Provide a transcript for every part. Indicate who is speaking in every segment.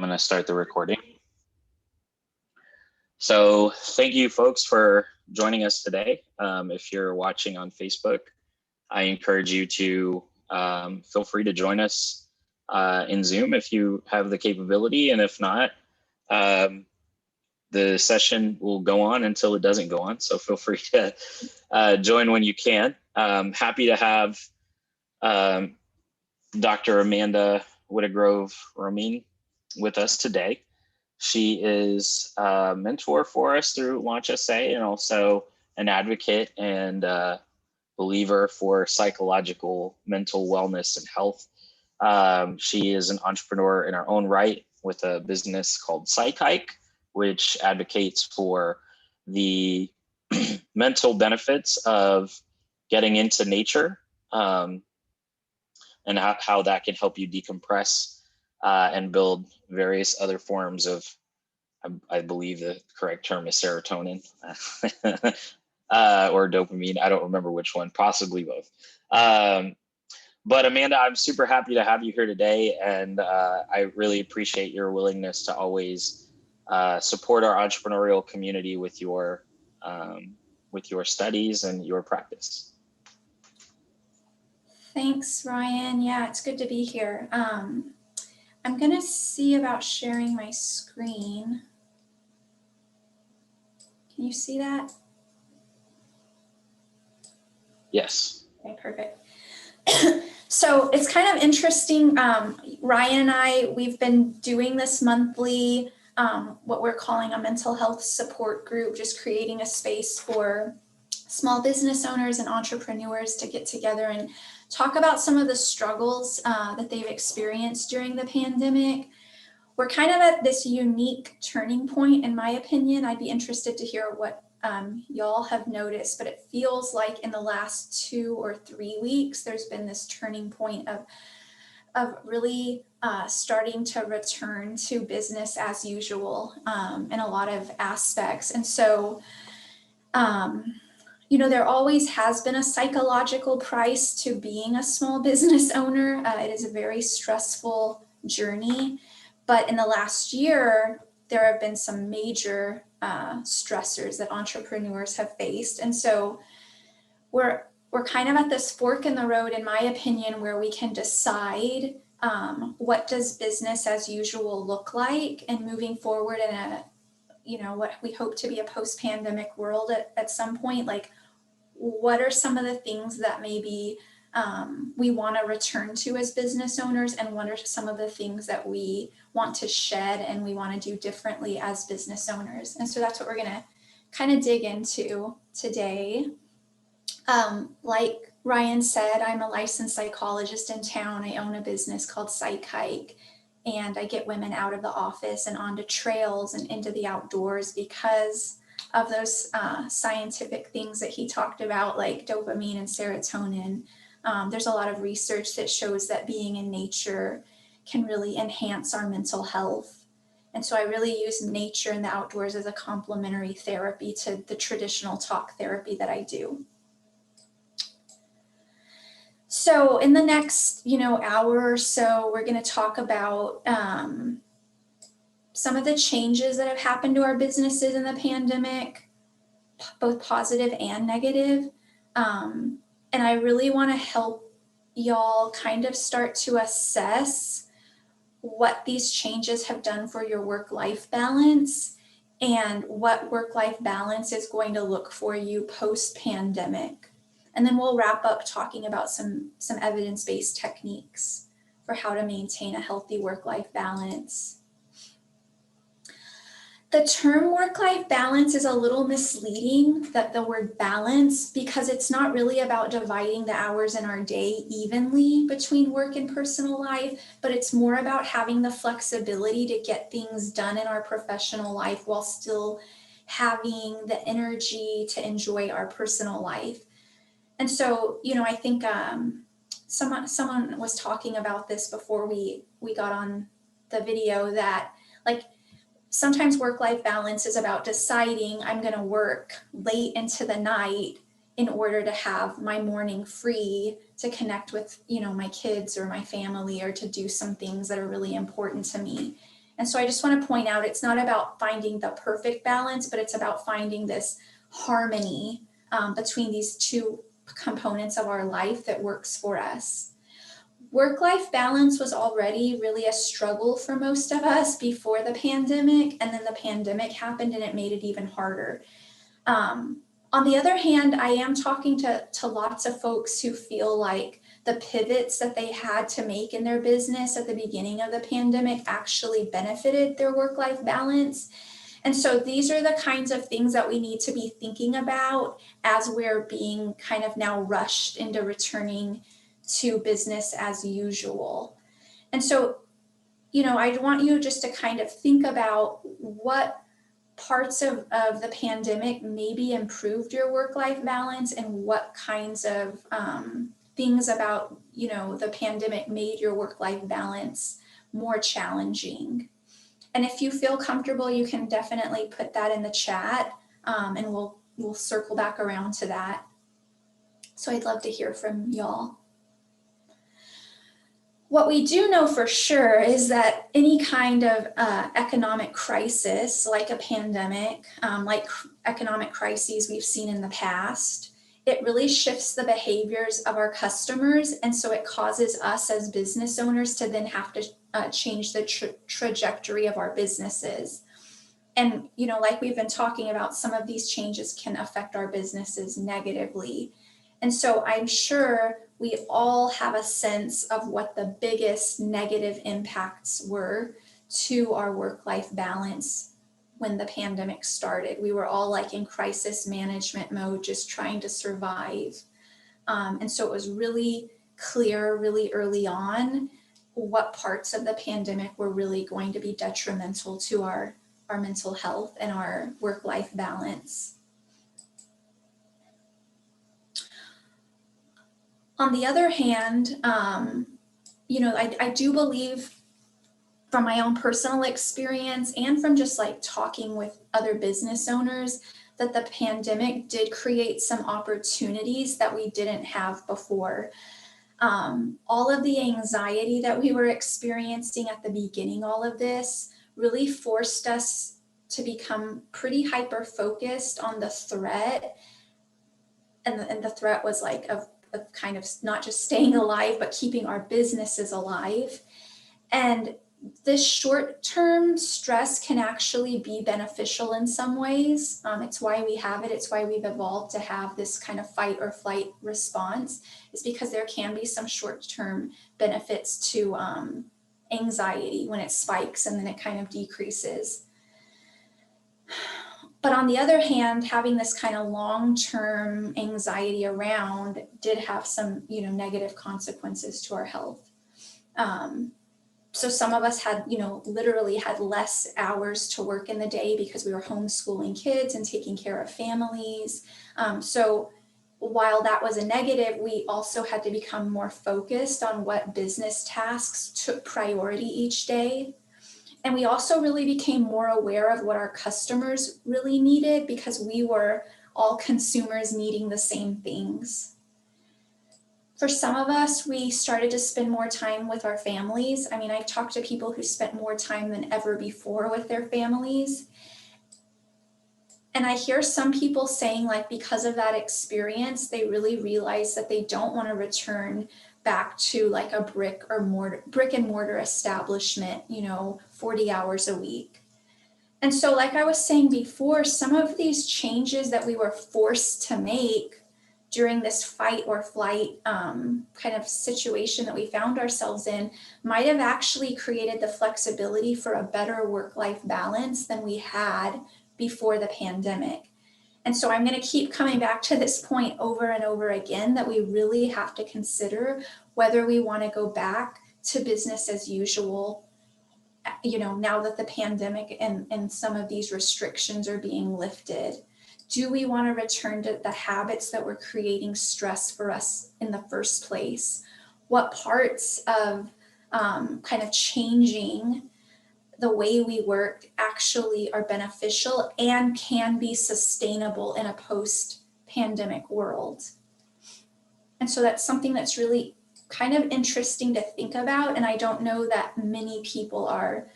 Speaker 1: I'm going to start the recording. So thank you folks for joining us today. If you're watching on Facebook, I encourage you to feel free to join us in Zoom if you have the capability, and if not, the session will go on until it doesn't go on. So feel free to join when you can. Happy to have Dr. Amanda Wetegrove-Romine with us today. She is a mentor for us through Launch SA and also an advocate and believer for psychological mental wellness and health. She is an entrepreneur in her own right with a business called psychhike, which advocates for the mental benefits of getting into nature and how that can help you decompress and build various other forms of, I believe the correct term is serotonin or dopamine. I don't remember which one, possibly both. But Amanda, I'm super happy to have you here today. And I really appreciate your willingness to always support our entrepreneurial community with your studies and your practice.
Speaker 2: Thanks, Ryan. Yeah, it's good to be here. I'm going to see about sharing my screen. Can you see that?
Speaker 1: Yes.
Speaker 2: Okay, perfect. So it's kind of interesting. Ryan and we've been doing this monthly, what we're calling a mental health support group, just creating a space for small business owners and entrepreneurs to get together and talk about some of the struggles that they've experienced during the pandemic. We're kind of at this unique turning point, in my opinion. I'd be interested to hear what y'all have noticed, but it feels like in the last 2 or 3 weeks, there's been this turning point of really starting to return to business as usual in a lot of aspects. And so, there always has been a psychological price to being a small business owner. It is a very stressful journey, but in the last year, there have been some major stressors that entrepreneurs have faced. And so we're kind of at this fork in the road, in my opinion, where we can decide what does business as usual look like, and moving forward in a, what we hope to be a post-pandemic world at some point, like what are some of the things that maybe we want to return to as business owners, and what are some of the things that we want to shed and we want to do differently as business owners. And so that's what we're going to kind of dig into today. Like Ryan said, I'm a licensed psychologist in town. I own a business called psychhike, and I get women out of the office and onto trails and into the outdoors because of those scientific things that he talked about, like dopamine and serotonin. There's a lot of research that shows that being in nature can really enhance our mental health. And so I really use nature and the outdoors as a complementary therapy to the traditional talk therapy that I do. So in the next, hour or so, we're going to talk about some of the changes that have happened to our businesses in the pandemic, both positive and negative. And I really want to help y'all kind of start to assess what these changes have done for your work-life balance and what work-life balance is going to look for you post-pandemic. And then we'll wrap up talking about some evidence-based techniques for how to maintain a healthy work-life balance. The term work-life balance is a little misleading, that the word balance, because it's not really about dividing the hours in our day evenly between work and personal life, but it's more about having the flexibility to get things done in our professional life while still having the energy to enjoy our personal life. And so, I think someone was talking about this before we got on the video, that like sometimes work-life balance is about deciding I'm going to work late into the night in order to have my morning free to connect with, my kids or my family, or to do some things that are really important to me. And so I just want to point out, it's not about finding the perfect balance, but it's about finding this harmony between these two components of our life that works for us. Work-life balance was already really a struggle for most of us before the pandemic, and then the pandemic happened and it made it even harder. On the other hand, I am talking to lots of folks who feel like the pivots that they had to make in their business at the beginning of the pandemic actually benefited their work-life balance. And so these are the kinds of things that we need to be thinking about as we're being kind of now rushed into returning to business as usual. And so, I want you just to kind of think about what parts of the pandemic maybe improved your work-life balance, and what kinds of things about the pandemic made your work-life balance more challenging. And if you feel comfortable, you can definitely put that in the chat, and we'll circle back around to that. So I'd love to hear from y'all. What we do know for sure is that any kind of economic crisis, like a pandemic, like economic crises we've seen in the past, it really shifts the behaviors of our customers. And so it causes us as business owners to then have to change the trajectory of our businesses. And, like we've been talking about, some of these changes can affect our businesses negatively. And so I'm sure we all have a sense of what the biggest negative impacts were to our work-life balance when the pandemic started. We were all like in crisis management mode, just trying to survive. And so it was really clear really early on what parts of the pandemic were really going to be detrimental to our mental health and our work-life balance. On the other hand, I do believe from my own personal experience and from just like talking with other business owners that the pandemic did create some opportunities that we didn't have before. All of the anxiety that we were experiencing at the beginning, all of this really forced us to become pretty hyper-focused on the threat. And the threat was like of kind of not just staying alive, but keeping our businesses alive. And this short-term stress can actually be beneficial in some ways. It's why we have it. It's why we've evolved to have this kind of fight or flight response, is because there can be some short-term benefits to anxiety when it spikes and then it kind of decreases. But on the other hand, having this kind of long-term anxiety around did have some, negative consequences to our health. So some of us had, literally had less hours to work in the day because we were homeschooling kids and taking care of families. So while that was a negative, we also had to become more focused on what business tasks took priority each day. And we also really became more aware of what our customers really needed, because we were all consumers needing the same things. For some of us, we started to spend more time with our families. I mean, I've talked to people who spent more time than ever before with their families. And I hear some people saying, like, because of that experience, they really realize that they don't want to return back to like a brick and mortar establishment, 40 hours a week. And so, like I was saying before, some of these changes that we were forced to make during this fight or flight kind of situation that we found ourselves in might have actually created the flexibility for a better work-life balance than we had before the pandemic. And so I'm going to keep coming back to this point over and over again, that we really have to consider whether we want to go back to business as usual, now that the pandemic and some of these restrictions are being lifted. Do we want to return to the habits that were creating stress for us in the first place? What parts of kind of changing the way we work actually are beneficial and can be sustainable in a post-pandemic world? And so that's something that's really kind of interesting to think about. And I don't know that many people are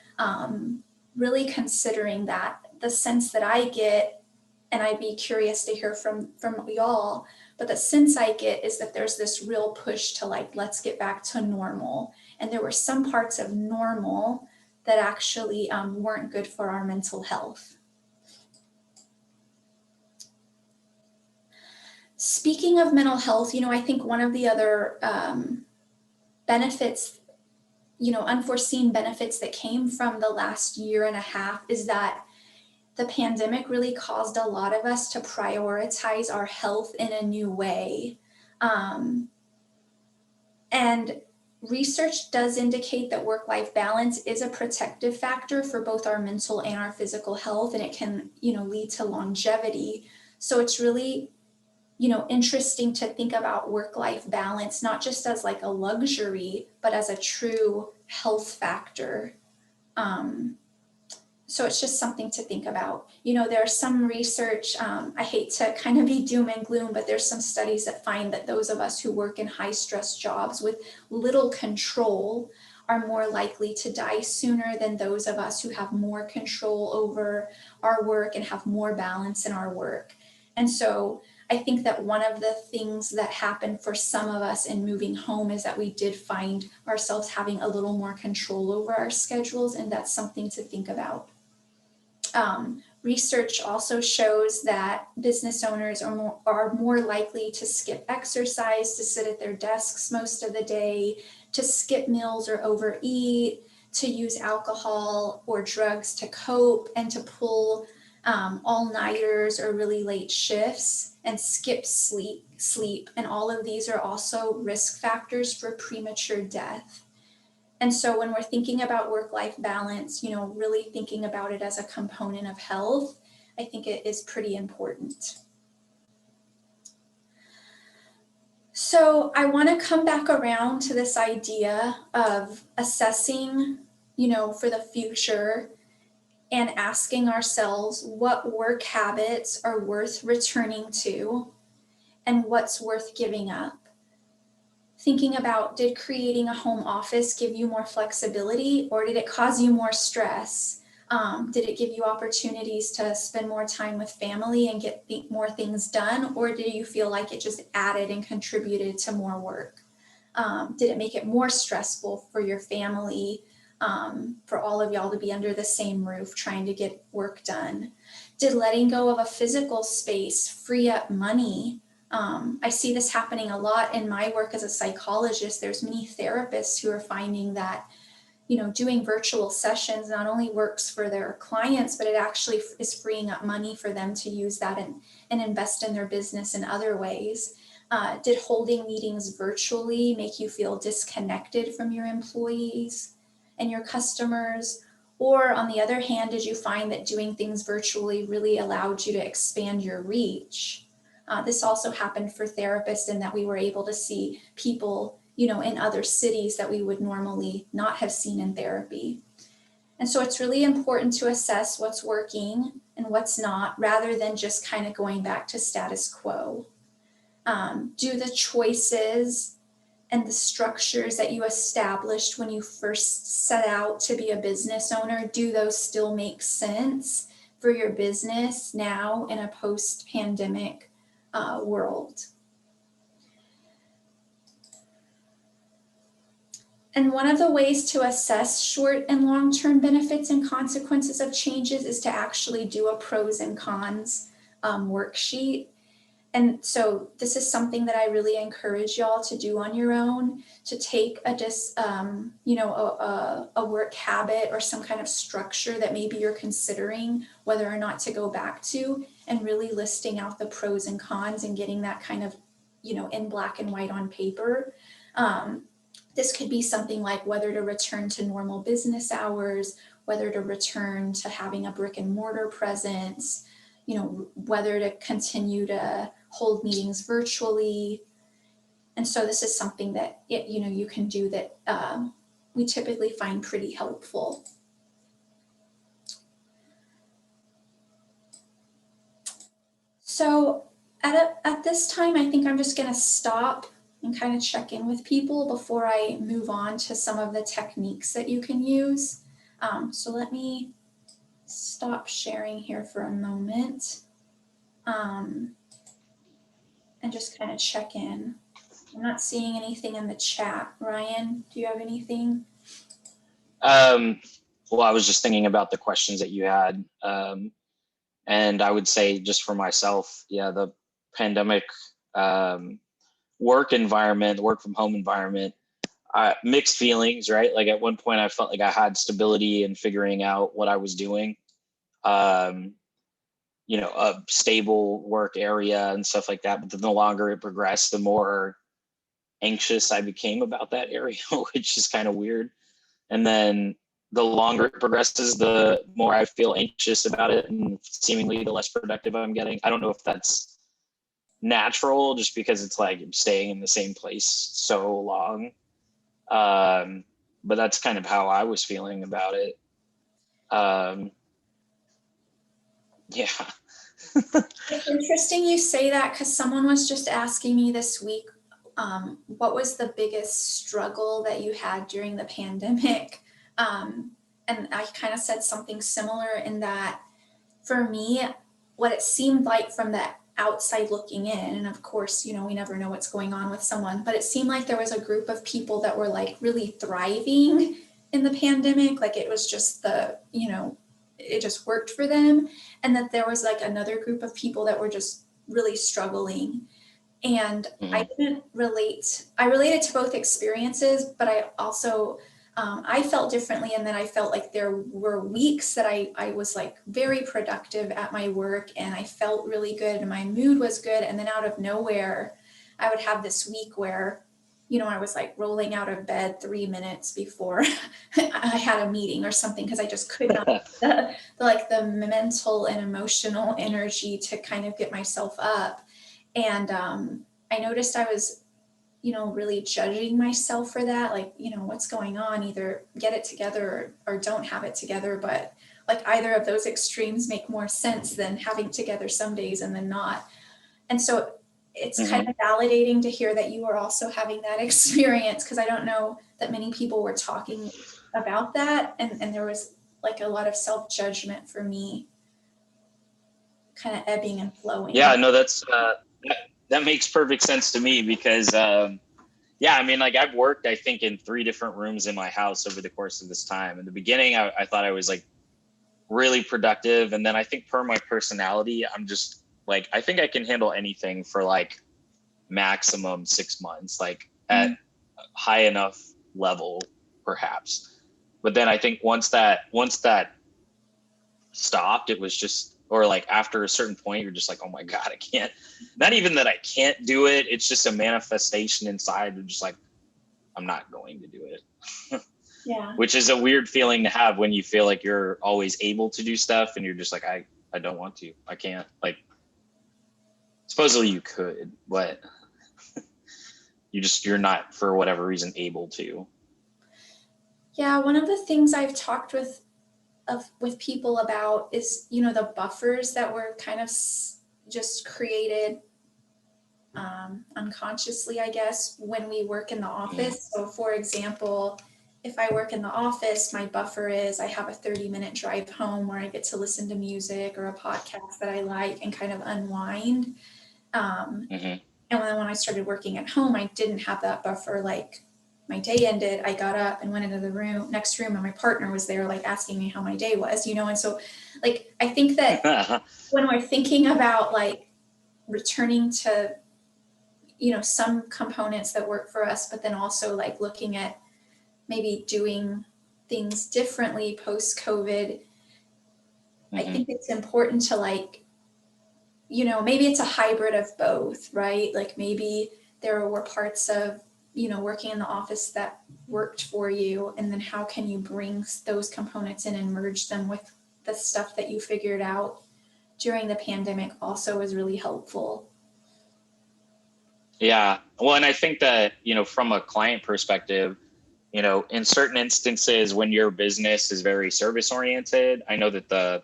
Speaker 2: really considering that. The sense that I get, and I'd be curious to hear from y'all, but the sense I get is that there's this real push to like, let's get back to normal. And there were some parts of normal that actually weren't good for our mental health. Speaking of mental health, I think one of the other benefits, unforeseen benefits that came from the last year and a half is that the pandemic really caused a lot of us to prioritize our health in a new way. And research does indicate that work-life balance is a protective factor for both our mental and our physical health, and it can, lead to longevity. So it's really, interesting to think about work-life balance, not just as like a luxury, but as a true health factor. So it's just something to think about. There's some research, I hate to kind of be doom and gloom, but there's some studies that find that those of us who work in high stress jobs with little control are more likely to die sooner than those of us who have more control over our work and have more balance in our work. And so I think that one of the things that happened for some of us in moving home is that we did find ourselves having a little more control over our schedules, and that's something to think about. Research also shows that business owners are more likely to skip exercise, to sit at their desks most of the day, to skip meals or overeat, to use alcohol or drugs to cope, and to pull all-nighters or really late shifts and skip sleep. And all of these are also risk factors for premature death. And so when we're thinking about work-life balance, really thinking about it as a component of health, I think it is pretty important. So I want to come back around to this idea of assessing, for the future and asking ourselves what work habits are worth returning to and what's worth giving up. Thinking about, did creating a home office give you more flexibility, or did it cause you more stress? Did it give you opportunities to spend more time with family and get more things done, or did you feel like it just added and contributed to more work? Did it make it more stressful for your family, for all of y'all to be under the same roof trying to get work done? Did letting go of a physical space free up money? I see this happening a lot in my work as a psychologist. There's many therapists who are finding that, doing virtual sessions not only works for their clients, but it actually is freeing up money for them to use that and invest in their business in other ways. Did holding meetings virtually make you feel disconnected from your employees and your customers? Or on the other hand, did you find that doing things virtually really allowed you to expand your reach? This also happened for therapists in that we were able to see people, in other cities that we would normally not have seen in therapy. And so it's really important to assess what's working and what's not, rather than just kind of going back to status quo. Do the choices and the structures that you established when you first set out to be a business owner, do those still make sense for your business now in a post-pandemic world? And one of the ways to assess short and long-term benefits and consequences of changes is to actually do a pros and cons worksheet. And so this is something that I really encourage y'all to do on your own, to take a work habit or some kind of structure that maybe you're considering whether or not to go back to, and really listing out the pros and cons and getting that kind of, in black and white on paper. This could be something like whether to return to normal business hours, whether to return to having a brick and mortar presence, whether to continue to hold meetings virtually. And so this is something that you can do that we typically find pretty helpful. So at this time, I think I'm just going to stop and kind of check in with people before I move on to some of the techniques that you can use. So let me stop sharing here for a moment, and just kind of check in. I'm not seeing anything in the chat. Ryan, do you have anything?
Speaker 1: Well, I was just thinking about the questions that you had. And I would say just for myself, yeah, the pandemic work environment, work from home environment, mixed feelings, right? Like at one point I felt like I had stability in figuring out what I was doing. A stable work area and stuff like that. But the longer it progressed, the more anxious I became about that area, which is kind of weird. And then the longer it progresses, the more I feel anxious about it, and seemingly the less productive I'm getting. I don't know if that's natural, just because it's like I'm staying in the same place so long. But that's kind of how I was feeling about it. Yeah.
Speaker 2: It's interesting you say that, because someone was just asking me this week, what was the biggest struggle that you had during the pandemic? And I kind of said something similar, in that for me, what it seemed like from the outside looking in, and of course, we never know what's going on with someone, but it seemed like there was a group of people that were like really thriving in the pandemic. Like it was just it just worked for them. And that there was like another group of people that were just really struggling. And I didn't relate. I related to both experiences, but I also I felt differently. And then I felt like there were weeks that I was like very productive at my work, and I felt really good and my mood was good. And then out of nowhere, I would have this week where, I was like rolling out of bed 3 minutes before I had a meeting or something, because I just could not the mental and emotional energy to kind of get myself up. And I noticed I was, really judging myself for that. Like, what's going on? Either get it together or don't have it together. But like either of those extremes make more sense than having together some days and then not. And so it's kind of validating to hear that you are also having that experience, because I don't know that many people were talking about that. And there was like a lot of self-judgment for me, kind of ebbing and flowing.
Speaker 1: Yeah, no, that makes perfect sense to me, because I mean, like I've worked, I think, in 3 different rooms in my house over the course of this time. In the beginning, I thought I was like really productive. And then I think per my personality, I'm just like, I think I can handle anything for like maximum 6 months, like at high enough level, perhaps. But then I think once that stopped, it was just, or like after a certain point, you're just like, oh my God, I can't, not even that I can't do it. It's just a manifestation inside of just like, I'm not going to do it.
Speaker 2: Yeah.
Speaker 1: Which is a weird feeling to have when you feel like you're always able to do stuff and you're just like, I don't want to, I can't. Like, supposedly you could, but you're not, for whatever reason, able to.
Speaker 2: Yeah, one of the things I've talked with people about is, the buffers that were kind of just created unconsciously, I guess, when we work in the office. So for example, if I work in the office, my buffer is I have a 30-minute drive home where I get to listen to music or a podcast that I like and kind of unwind. And then when I started working at home, I didn't have that buffer. Like my day ended, I got up and went into the next room, and my partner was there like asking me how my day was, and so like I think that when we're thinking about like returning to some components that work for us, but then also like looking at maybe doing things differently post COVID, I think it's important to like, maybe it's a hybrid of both, right? Like maybe there were parts of working in the office that worked for you, and then how can you bring those components in and merge them with the stuff that you figured out during the pandemic also is really helpful.
Speaker 1: Yeah. Well, and I think that, from a client perspective, in certain instances when your business is very service oriented, I know that the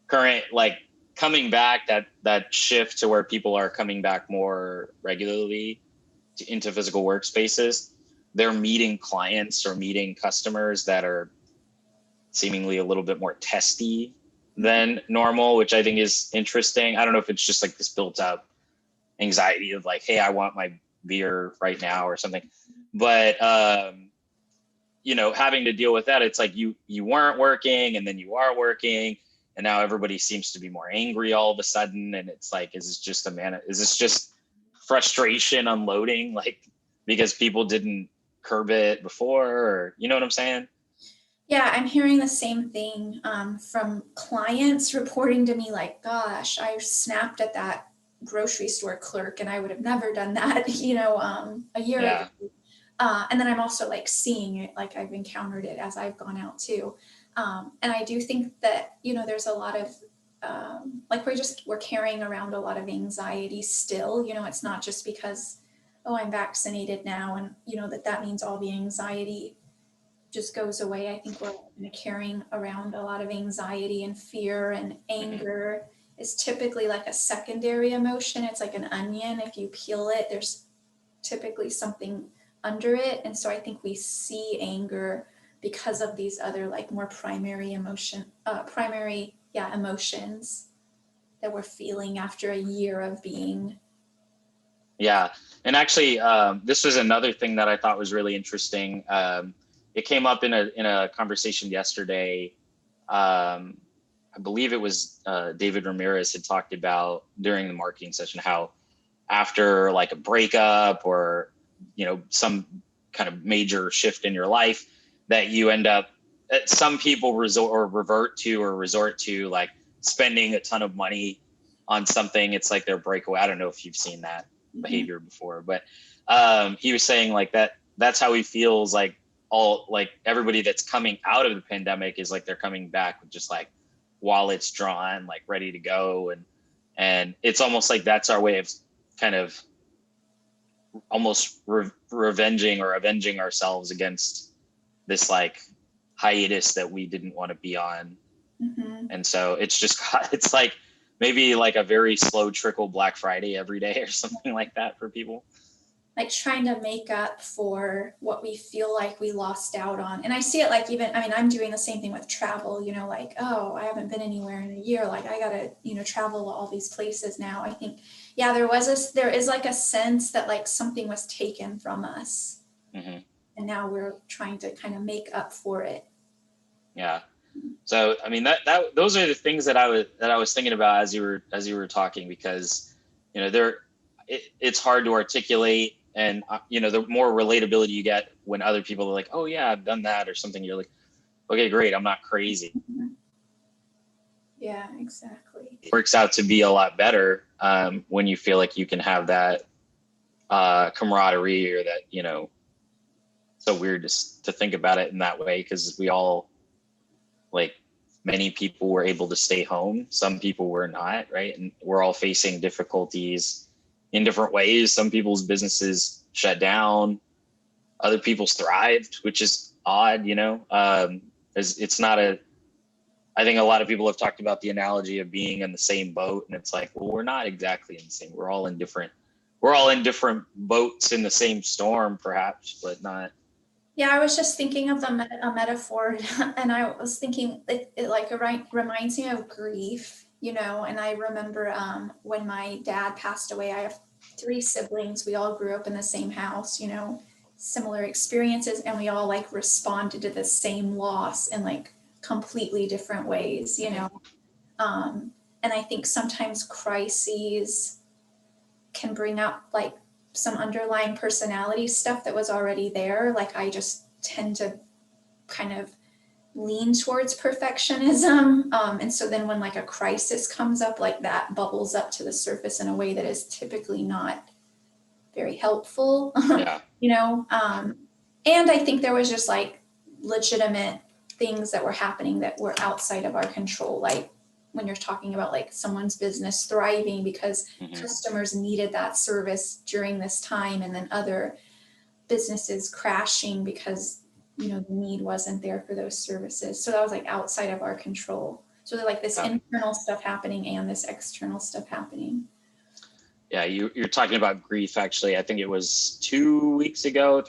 Speaker 1: current, like coming back, that shift to where people are coming back more regularly into physical workspaces, they're meeting clients or meeting customers that are seemingly a little bit more testy than normal, which I think is interesting. I don't know if it's just like this built up anxiety of like, hey, I want my beer right now or something. But having to deal with that, it's like you weren't working and then you are working, and now everybody seems to be more angry all of a sudden. And it's like, is this just frustration unloading, like because people didn't curb it before, or you know what I'm saying?
Speaker 2: Yeah, I'm hearing the same thing from clients reporting to me like, gosh, I snapped at that grocery store clerk and I would have never done that, a year ago.
Speaker 1: Yeah.
Speaker 2: And then I'm also like seeing it, like I've encountered it as I've gone out too. And I do think that, there's a lot of, like we're carrying around a lot of anxiety still, it's not just because, oh, I'm vaccinated now. And, that means all the anxiety just goes away. I think we're carrying around a lot of anxiety and fear, and anger is typically like a secondary emotion. It's like an onion. If you peel it, there's typically something under it. And so I think we see anger because of these other like more primary emotions that we're feeling after a year of being.
Speaker 1: Yeah. And actually, this was another thing that I thought was really interesting. It came up in a conversation yesterday. I believe it was David Ramirez had talked about during the marketing session how after like a breakup or some kind of major shift in your life, that you end up, some people resort to like spending a ton of money on something. It's like their breakaway. I don't know if you've seen that behavior before, but he was saying like that's how he feels, like all like everybody that's coming out of the pandemic is like they're coming back with just like wallets drawn, like ready to go, and it's almost like that's our way of kind of almost avenging ourselves against this like hiatus that we didn't want to be on. And so it's like maybe like a very slow trickle Black Friday every day or something like that for people.
Speaker 2: Like trying to make up for what we feel like we lost out on. And I see it like I'm doing the same thing with travel, like, oh, I haven't been anywhere in a year. Like I gotta, travel to all these places now. I think, yeah, there is like a sense that like something was taken from us. And now we're trying to kind of make up for it.
Speaker 1: Yeah. So, I mean, that those are the things that I was thinking about as you were talking, because, it's hard to articulate. And, the more relatability you get when other people are like, oh yeah, I've done that or something, you're like, okay, great. I'm not crazy.
Speaker 2: Yeah, exactly.
Speaker 1: It works out to be a lot better when you feel like you can have that camaraderie, or that, so weird to think about it in that way, because we all, like, many people were able to stay home. Some people were not, right? And we're all facing difficulties in different ways. Some people's businesses shut down, other people's thrived, which is odd, it's not I think a lot of people have talked about the analogy of being in the same boat, and it's like, well, we're not exactly in the same. We're all in different boats in the same storm, perhaps, but not.
Speaker 2: Yeah, I was just thinking of a metaphor, and I was thinking it reminds me of grief, and I remember when my dad passed away. I have 3 siblings. We all grew up in the same house, similar experiences, and we all like responded to the same loss in like completely different ways, and I think sometimes crises can bring up like some underlying personality stuff that was already there. Like I just tend to kind of lean towards perfectionism. And so then when like a crisis comes up, like that bubbles up to the surface in a way that is typically not very helpful.
Speaker 1: Yeah.
Speaker 2: And I think there was just like legitimate things that were happening that were outside of our control. Like when you're talking about like someone's business thriving because customers needed that service during this time, and then other businesses crashing because, the need wasn't there for those services. So that was like outside of our control. So like this internal stuff happening and this external stuff happening.
Speaker 1: Yeah, you're talking about grief. Actually, I think it was 3 weeks ago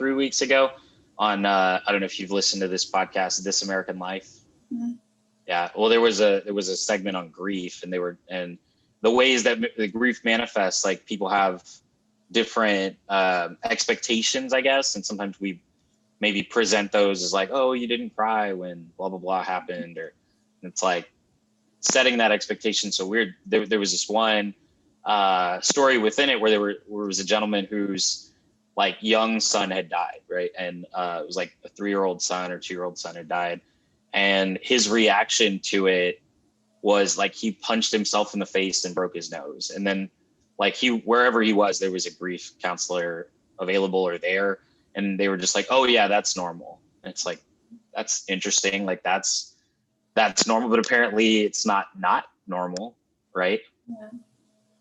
Speaker 1: on, I don't know if you've listened to this podcast, This American Life.
Speaker 2: Mhm.
Speaker 1: Yeah. Well, there was a segment on grief, and the ways that the grief manifests, like people have different expectations, I guess, and sometimes we maybe present those as like, oh, you didn't cry when blah blah blah happened, or it's like setting that expectation so weird. There was this one story within it where there was a gentleman whose like young son had died, right, and it was like a 3-year-old son or 2-year-old son had died, and his reaction to it was like he punched himself in the face and broke his nose, and then like wherever he was, there was a grief counselor available or there, and they were just like, oh yeah, that's normal. And it's like, that's interesting, like that's normal, but apparently it's not normal, right?
Speaker 2: Yeah.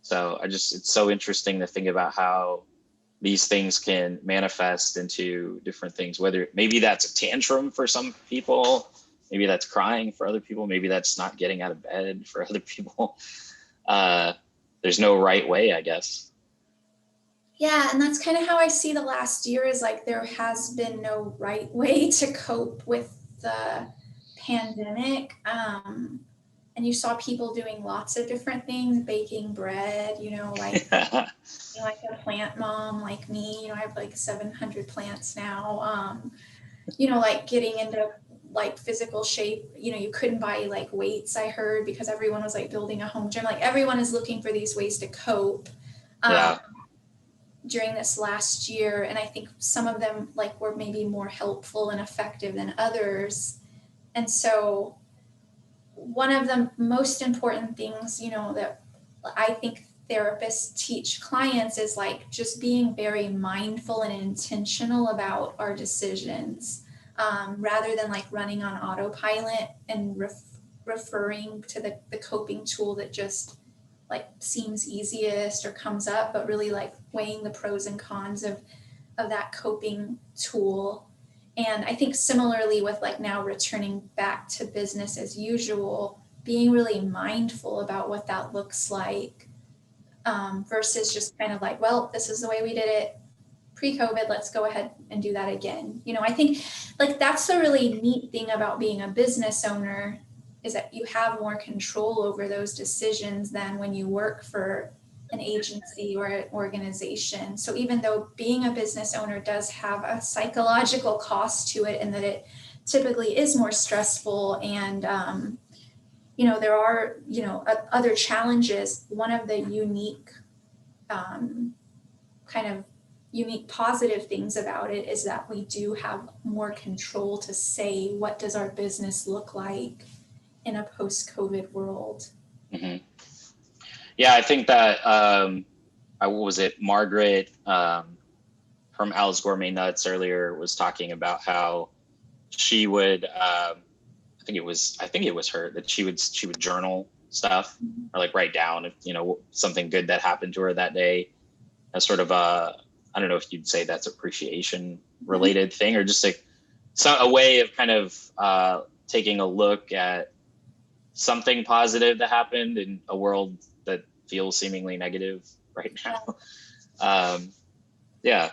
Speaker 1: So it's so interesting to think about how these things can manifest into different things, whether maybe that's a tantrum for some people, maybe that's crying for other people, maybe that's not getting out of bed for other people. There's no right way, I guess.
Speaker 2: Yeah, and that's kind of how I see the last year is like there has been no right way to cope with the pandemic. And you saw people doing lots of different things, baking bread, like a plant mom like me, I have like 700 plants now. Like getting into like physical shape, you couldn't buy like weights, I heard, because everyone was like building a home gym. Like everyone is looking for these ways to cope.
Speaker 1: Yeah.
Speaker 2: During this last year, and I think some of them like were maybe more helpful and effective than others. And so one of the most important things, that I think therapists teach clients is like just being very mindful and intentional about our decisions, rather than like running on autopilot and referring to the coping tool that just like seems easiest or comes up, but really like weighing the pros and cons of that coping tool. And I think similarly with like now returning back to business as usual, being really mindful about what that looks like, versus just kind of like, well, this is the way we did it pre-COVID, let's go ahead and do that again. I think like that's the really neat thing about being a business owner, is that you have more control over those decisions than when you work for an agency or an organization. So even though being a business owner does have a psychological cost to it, and that it typically is more stressful, and there are other challenges, one of the unique kind of unique positive things about it is that we do have more control to say, what does our business look like in a post-COVID world?
Speaker 1: Mm-hmm. Yeah, I think that what was it, Margaret from Al's Gourmet Nuts earlier was talking about how she would I think it was her, that she would journal stuff, or like write down if something good that happened to her that day, as sort of I don't know if you'd say that's appreciation related thing, or just like a way of kind of taking a look at something positive that happened in a world that feels seemingly negative right now. Yeah.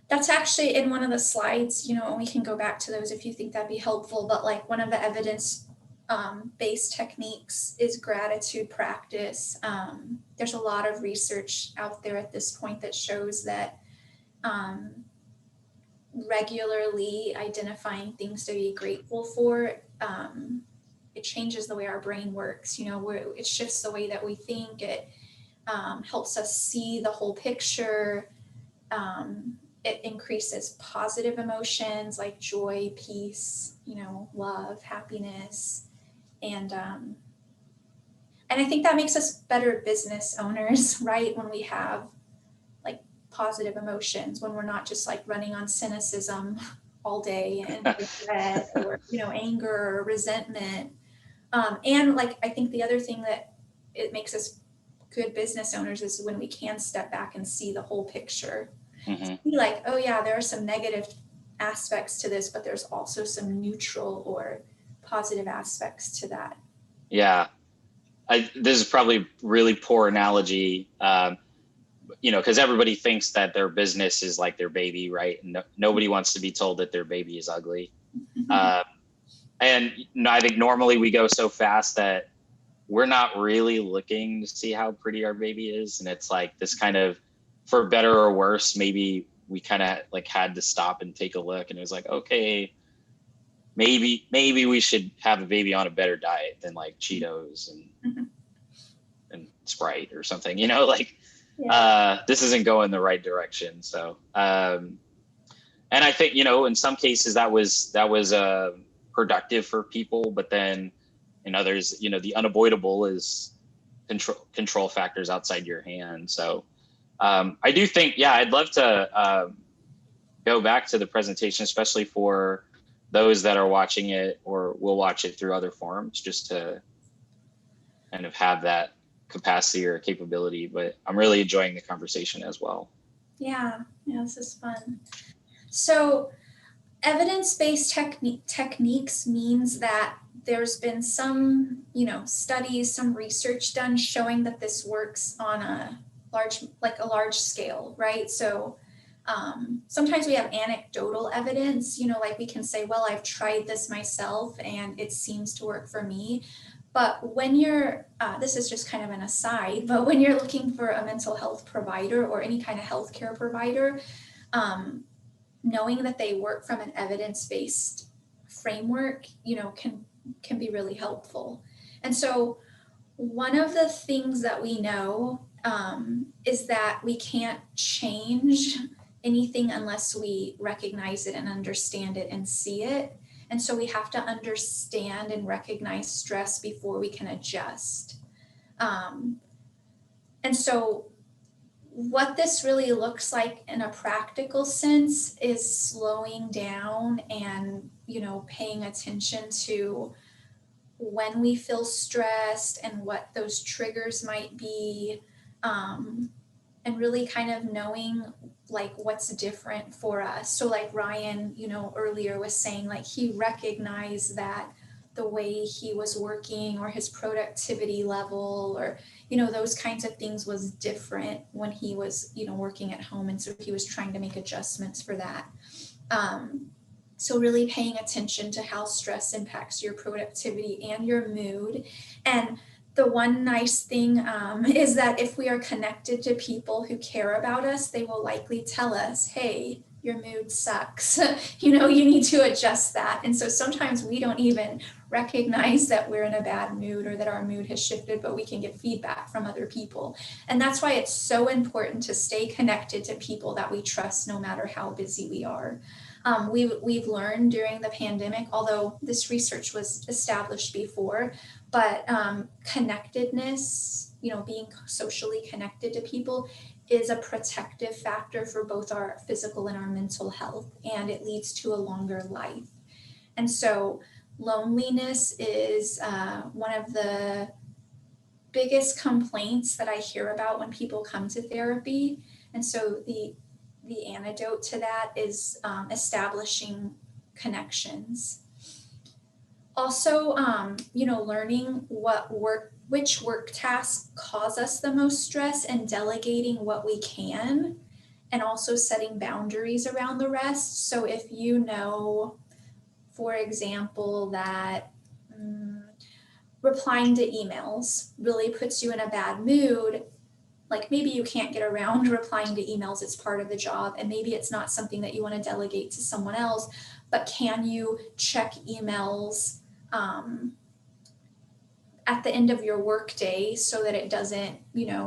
Speaker 2: That's actually in one of the slides, and we can go back to those if you think that'd be helpful. But like one of the evidence-based techniques is gratitude practice. There's a lot of research out there at this point that shows that regularly identifying things to be grateful for, it changes the way our brain works. It shifts the way that we think. It helps us see the whole picture. It increases positive emotions like joy, peace, love, happiness. And I think that makes us better business owners, right? When we have like positive emotions, when we're not just like running on cynicism all day and regret or, anger or resentment. And like, I think the other thing that it makes us good business owners is when we can step back and see the whole picture.
Speaker 1: Mm-hmm.
Speaker 2: Be like, oh yeah, there are some negative aspects to this, but there's also some neutral or positive aspects to that.
Speaker 1: Yeah. This is probably really poor analogy, because everybody thinks that their business is like their baby, right? And nobody wants to be told that their baby is ugly. And I think normally we go so fast that we're not really looking to see how pretty our baby is. And it's like this kind of, for better or worse, maybe we kind of like had to stop and take a look, and it was like, okay, maybe we should have a baby on a better diet than like Cheetos and Sprite or something, like, this isn't going the right direction. So, and I think, in some cases that was productive for people, but then in others, the unavoidable is control factors outside your hand. So, I do think, I'd love to go back to the presentation, especially for those that are watching it or will watch it through other forums, just to kind of have that capacity or capability. But I'm really enjoying the conversation as well.
Speaker 2: Yeah, this is fun. So evidence-based techniques means that there's been some, studies, some research done showing that this works on a large scale, right? So sometimes we have anecdotal evidence, like we can say, well, I've tried this myself and it seems to work for me. But when you're, this is just kind of an aside, but when you're looking for a mental health provider or any kind of healthcare provider, knowing that they work from an evidence-based framework, can be really helpful. And so one of the things that we know is that we can't change anything unless we recognize it and understand it and see it. And so we have to understand and recognize stress before we can adjust. And so what this really looks like in a practical sense is slowing down and, paying attention to when we feel stressed and what those triggers might be, and really kind of knowing like what's different for us. So like Ryan, earlier was saying, like he recognized that the way he was working or his productivity level or, those kinds of things was different when he was, working at home. And so he was trying to make adjustments for that. So really paying attention to how stress impacts your productivity and your mood. And the one nice thing is that if we are connected to people who care about us, they will likely tell us, hey, your mood sucks. You need to adjust that. And so sometimes we don't even recognize that we're in a bad mood or that our mood has shifted, but we can get feedback from other people. And that's why it's so important to stay connected to people that we trust, no matter how busy we are. We've learned during the pandemic, although this research was established before, but connectedness, being socially connected to people is a protective factor for both our physical and our mental health, and it leads to a longer life. And so loneliness is one of the biggest complaints that I hear about when people come to therapy. And so the antidote to that is establishing connections. Also, learning which work tasks cause us the most stress and delegating what we can, and also setting boundaries around the rest. So if for example, that replying to emails really puts you in a bad mood, like maybe you can't get around replying to emails, it's part of the job, and maybe it's not something that you want to delegate to someone else, but can you check emails at the end of your workday so that it doesn't,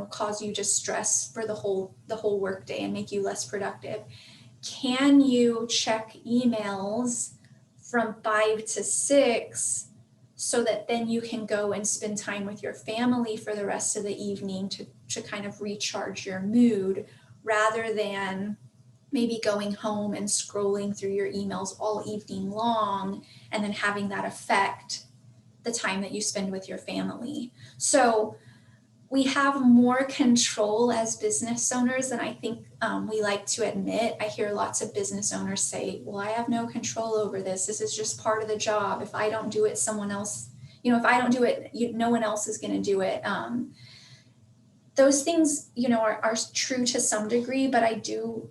Speaker 2: cause you just stress for the whole workday and make you less productive? Can you check emails from 5 to 6 so that then you can go and spend time with your family for the rest of the evening to kind of recharge your mood, rather than maybe going home and scrolling through your emails all evening long and then having that affect the time that you spend with your family. So we have more control as business owners than I think we like to admit. I hear lots of business owners say, well, I have no control over this. This is just part of the job. If I don't do it, someone else, if I don't do it, no one else is going to do it. Those things, are true to some degree, but I do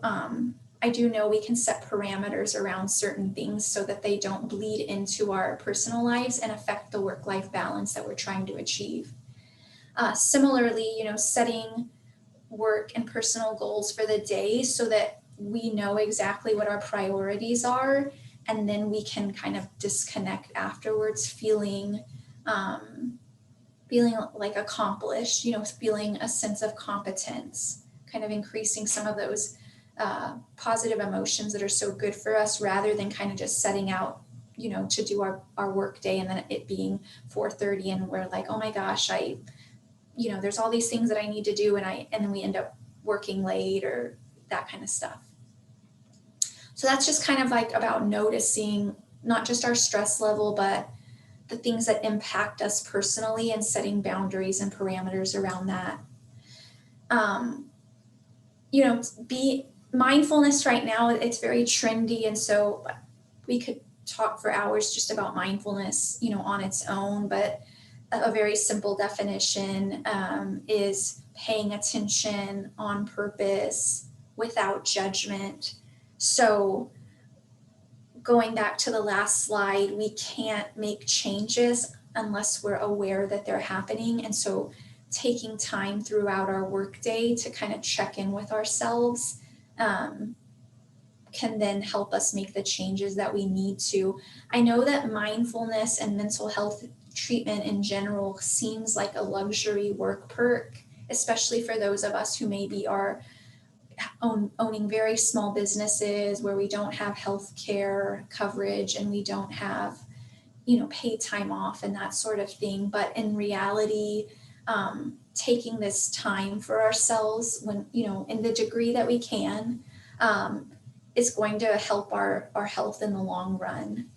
Speaker 2: I do know we can set parameters around certain things so that they don't bleed into our personal lives and affect the work-life balance that we're trying to achieve. Similarly, setting work and personal goals for the day so that we know exactly what our priorities are, and then we can kind of disconnect afterwards, feeling like accomplished, feeling a sense of competence, kind of increasing some of those positive emotions that are so good for us, rather than kind of just setting out, to do our work day and then it being 4:30 and we're like, oh my gosh, there's all these things that I need to do, and then we end up working late or that kind of stuff. So that's just kind of like about noticing not just our stress level, but the things that impact us personally and setting boundaries and parameters around that. Be mindfulness right now, it's very trendy. And so we could talk for hours just about mindfulness, on its own, but a very simple definition is paying attention on purpose without judgment. So going back to the last slide, we can't make changes unless we're aware that they're happening. And so taking time throughout our workday to kind of check in with ourselves can then help us make the changes that we need to. I know that mindfulness and mental health treatment in general seems like a luxury work perk, especially for those of us who maybe are owning very small businesses where we don't have health care coverage and we don't have, paid time off and that sort of thing. But in reality, taking this time for ourselves when, in the degree that we can, is going to help our health in the long run.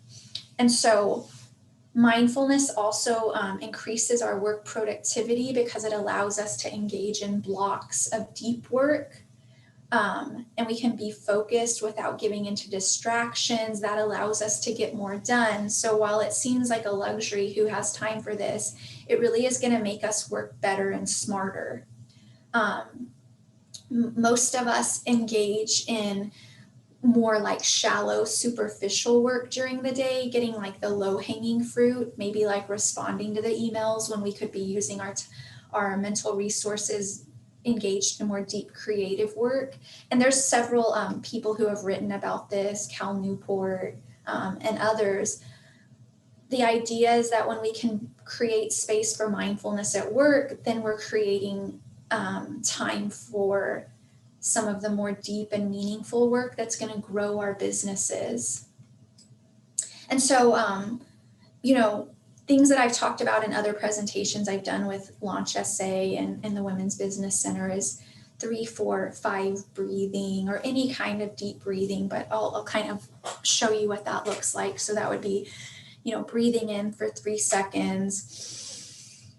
Speaker 2: And so mindfulness also increases our work productivity because it allows us to engage in blocks of deep work. And we can be focused without giving into distractions. That allows us to get more done. So while it seems like a luxury, who has time for this, it really is going to make us work better and smarter. Most of us engage in more like shallow, superficial work during the day, getting like the low-hanging fruit, maybe like responding to the emails, when we could be using our mental resources engaged in more deep creative work. And there's several people who have written about this, Cal Newport and others. The idea is that when we can create space for mindfulness at work, then we're creating time for some of the more deep and meaningful work that's going to grow our businesses. And so, things that I've talked about in other presentations I've done with Launch SA and the Women's Business Center is 3, 4, 5 breathing, or any kind of deep breathing, but I'll kind of show you what that looks like. So that would be, breathing in for 3 seconds,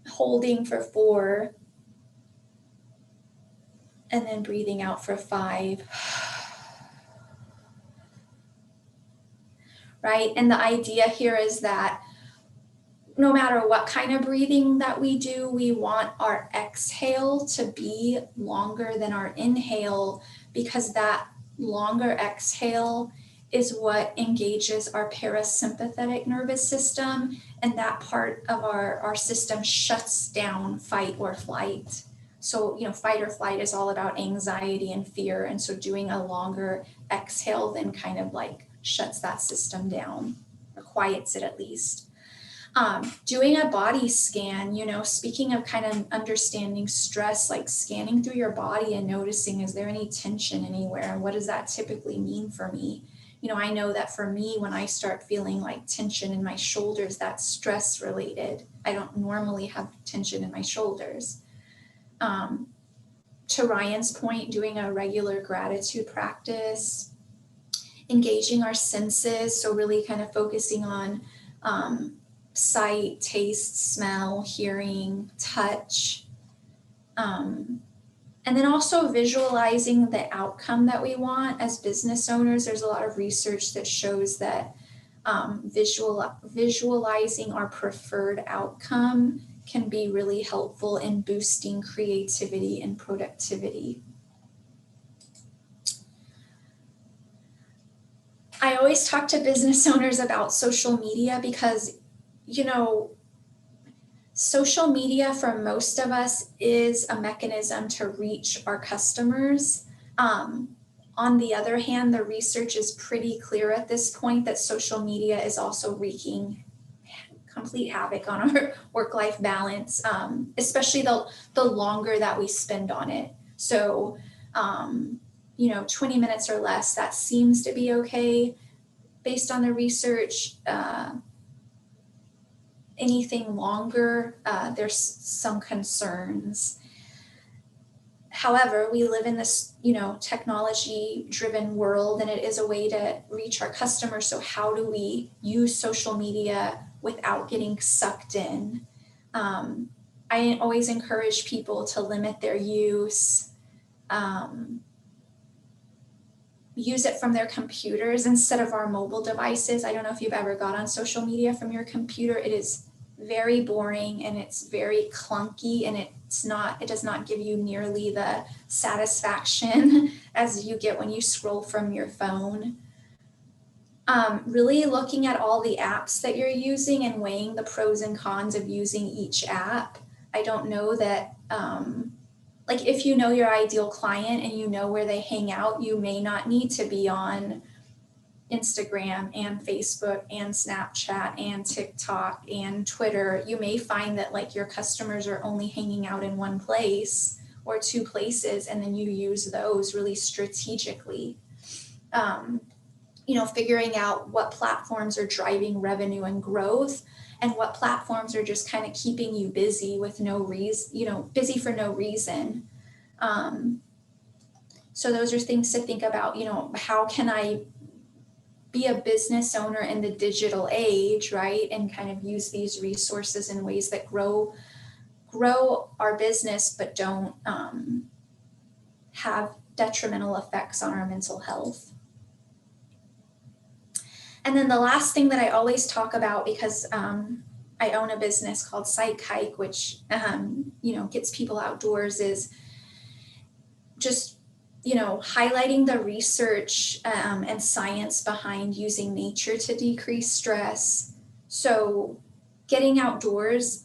Speaker 2: holding for 4, and then breathing out for 5. Right? And the idea here is that no matter what kind of breathing that we do, we want our exhale to be longer than our inhale, because that longer exhale is what engages our parasympathetic nervous system, and that part of our system shuts down fight or flight. So, fight or flight is all about anxiety and fear, and so doing a longer exhale then kind of like shuts that system down, or quiets it at least. Doing a body scan, speaking of kind of understanding stress, like scanning through your body and noticing, is there any tension anywhere? And what does that typically mean for me? I know that for me, when I start feeling like tension in my shoulders, that's stress related. I don't normally have tension in my shoulders. To Ryan's point, doing a regular gratitude practice, engaging our senses, so really kind of focusing on sight, taste, smell, hearing, touch, and then also visualizing the outcome that we want. As business owners, there's a lot of research that shows that visualizing our preferred outcome can be really helpful in boosting creativity and productivity. I always talk to business owners about social media because, you know, social media for most of us is a mechanism to reach our customers. On the other hand, the research is pretty clear at this point that social media is also wreaking complete havoc on our work-life balance, especially the longer that we spend on it. So, 20 minutes or less, that seems to be okay based on the research. Anything longer, there's some concerns. However, we live in this, technology-driven world, and it is a way to reach our customers. So how do we use social media without getting sucked in? I always encourage people to limit their use. Use it from their computers instead of our mobile devices. I don't know if you've ever got on social media from your computer. It is very boring and it's very clunky, and it does not give you nearly the satisfaction as you get when you scroll from your phone. Really looking at all the apps that you're using and weighing the pros and cons of using each app. I don't know that, like if you know your ideal client and you know where they hang out, you may not need to be on Instagram and Facebook and Snapchat and TikTok and Twitter. You may find that like your customers are only hanging out in one place or two places, and then you use those really strategically. Figuring out what platforms are driving revenue and growth and what platforms are just kind of keeping you busy with no reason, busy for no reason. So those are things to think about. How can I be a business owner in the digital age, right? And kind of use these resources in ways that grow our business, but don't have detrimental effects on our mental health. And then the last thing that I always talk about, because I own a business called Psychhike, which gets people outdoors, is just highlighting the research and science behind using nature to decrease stress. So getting outdoors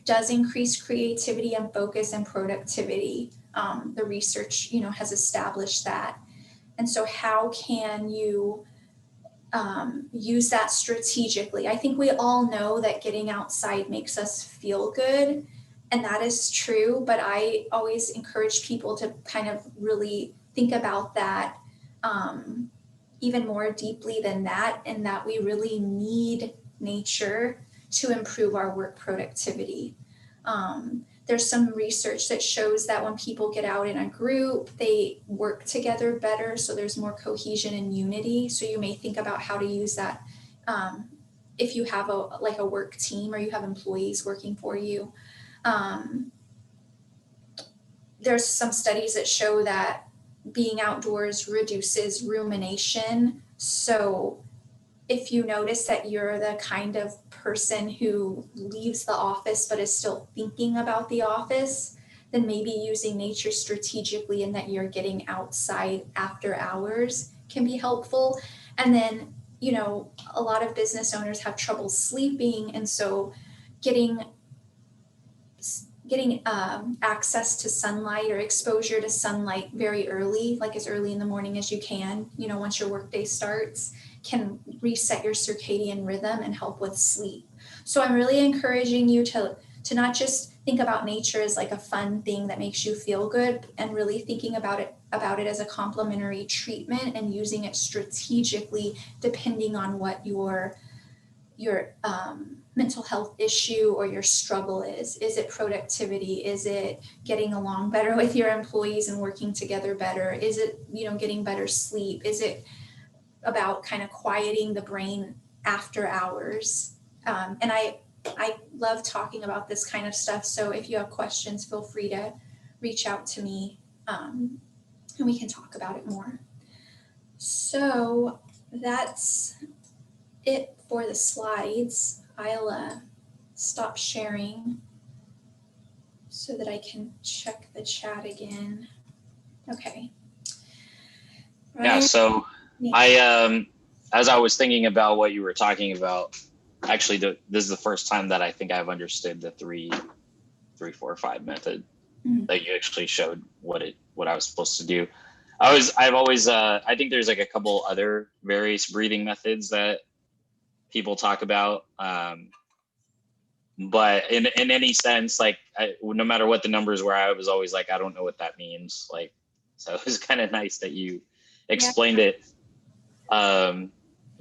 Speaker 2: does increase creativity and focus and productivity. The research has established that. And so how can you use that strategically? I think we all know that getting outside makes us feel good, and that is true, but I always encourage people to kind of really think about that even more deeply than that, and that we really need nature to improve our work productivity. There's some research that shows that when people get out in a group, they work together better, so there's more cohesion and unity. So you may think about how to use that if you have a work team or you have employees working for you. There's some studies that show that being outdoors reduces rumination. So if you notice that you're the kind of person who leaves the office but is still thinking about the office, then maybe using nature strategically and that you're getting outside after hours can be helpful. And then, a lot of business owners have trouble sleeping, and so getting access to sunlight or exposure to sunlight very early, like as early in the morning as you can, once your workday starts, can reset your circadian rhythm and help with sleep. So I'm really encouraging you to not just think about nature as like a fun thing that makes you feel good, and really thinking about it as a complementary treatment and using it strategically depending on what your mental health issue or your struggle is. Is it productivity? Is it getting along better with your employees and working together better? Is it, getting better sleep? Is it about kind of quieting the brain after hours? And I love talking about this kind of stuff. So if you have questions, feel free to reach out to me and we can talk about it more. So that's it for the slides. I'll stop sharing so that I can check the chat again. Okay.
Speaker 1: Yeah, so I as I was thinking about what you were talking about, actually, this is the first time that I think I've understood the 3, 4, 5 method that you actually showed what I was supposed to do. I've always, I think there's like a couple other various breathing methods that people talk about. But in any sense, like no matter what the numbers were, I was always like, I don't know what that means. Like, so it was kind of nice that you explained it.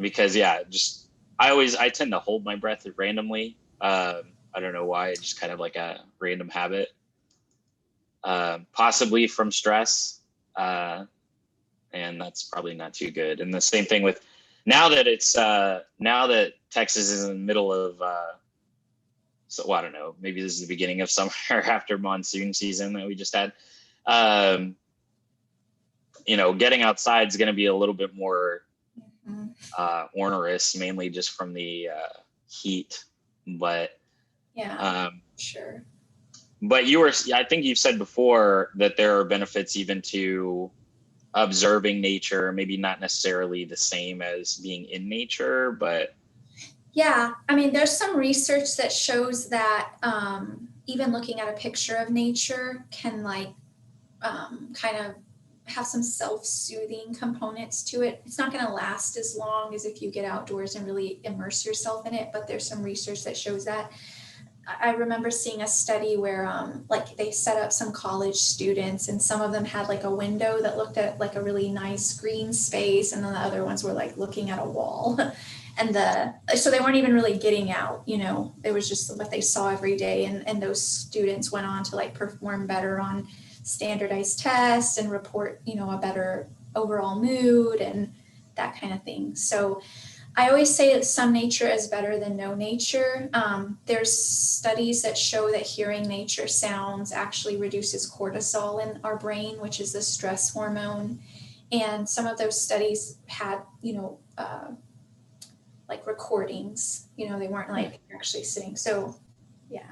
Speaker 1: Because just, I tend to hold my breath randomly. I don't know why, it's just kind of like a random habit, possibly from stress. And that's probably not too good. And the same thing with now that Texas is in the middle of, so well, I don't know, maybe this is the beginning of summer after monsoon season that we just had. Getting outside is going to be a little bit more onerous, mainly just from the heat. But
Speaker 2: sure.
Speaker 1: But I think you've said before that there are benefits even to observing nature, maybe not necessarily the same as being in nature, but
Speaker 2: yeah, I mean, there's some research that shows that even looking at a picture of nature can kind of have some self-soothing components to it. It's not going to last as long as if you get outdoors and really immerse yourself in it, but there's some research that shows that. I remember seeing a study where they set up some college students, and some of them had like a window that looked at like a really nice green space, and then the other ones were like looking at a wall. And so they weren't even really getting out, it was just what they saw every day. And those students went on to like perform better on standardized tests and report, a better overall mood and that kind of thing. So I always say that some nature is better than no nature. There's studies that show that hearing nature sounds actually reduces cortisol in our brain, which is the stress hormone. And some of those studies had, like recordings, they weren't like actually sitting. So yeah,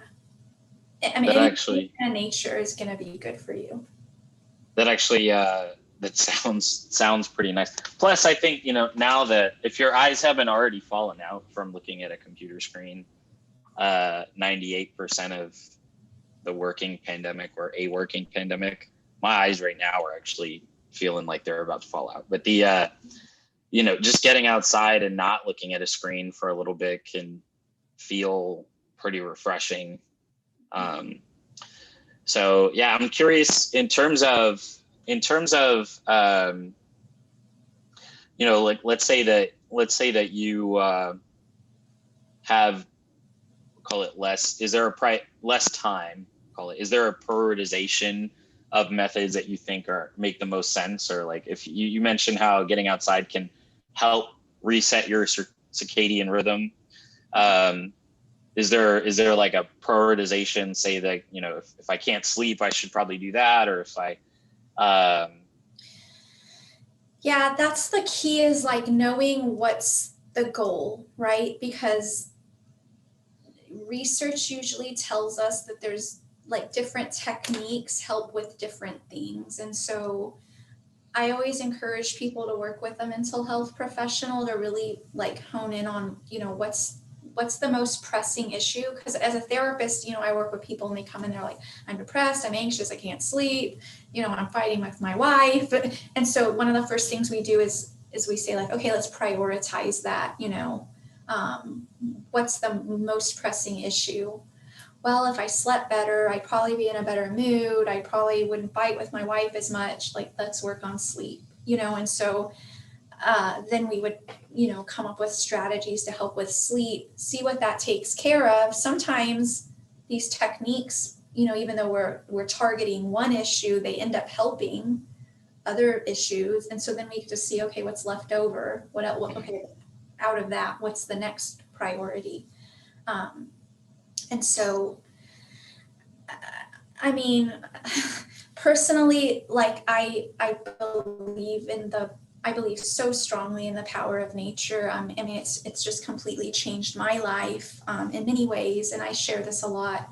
Speaker 2: I mean, any kind of nature is going to be good for you.
Speaker 1: That actually, that sounds pretty nice. Plus, I think, now that if your eyes haven't already fallen out from looking at a computer screen, 98% of the working pandemic or a working pandemic, my eyes right now are actually feeling like they're about to fall out. But the, just getting outside and not looking at a screen for a little bit can feel pretty refreshing. So yeah, I'm curious in terms of, like, let's say that you have, call it less, is there less time, is there a prioritization of methods that you think make the most sense? Or like, if you mentioned how getting outside can help reset your circadian rhythm. Is there like a prioritization, say that, if I can't sleep, I should probably do that? Or if I,
Speaker 2: yeah, that's the key, is like knowing what's the goal, right? Because research usually tells us that there's like different techniques help with different things. And so I always encourage people to work with a mental health professional to really like hone in on, what's the most pressing issue. Because as a therapist, I work with people and they come in, they're like, I'm depressed, I'm anxious, I can't sleep, I'm fighting with my wife. And so one of the first things we do is we say like, okay, let's prioritize that, what's the most pressing issue? Well, if I slept better, I'd probably be in a better mood. I probably wouldn't fight with my wife as much. Like, let's work on sleep, and so then we would, come up with strategies to help with sleep, see what that takes care of. Sometimes these techniques, even though we're targeting one issue, they end up helping other issues. And so then we just see, okay, what's left over? Okay, out of that, what's the next priority? And so, I mean, personally, like I believe so strongly in the power of nature. I mean, it's just completely changed my life in many ways. And I share this a lot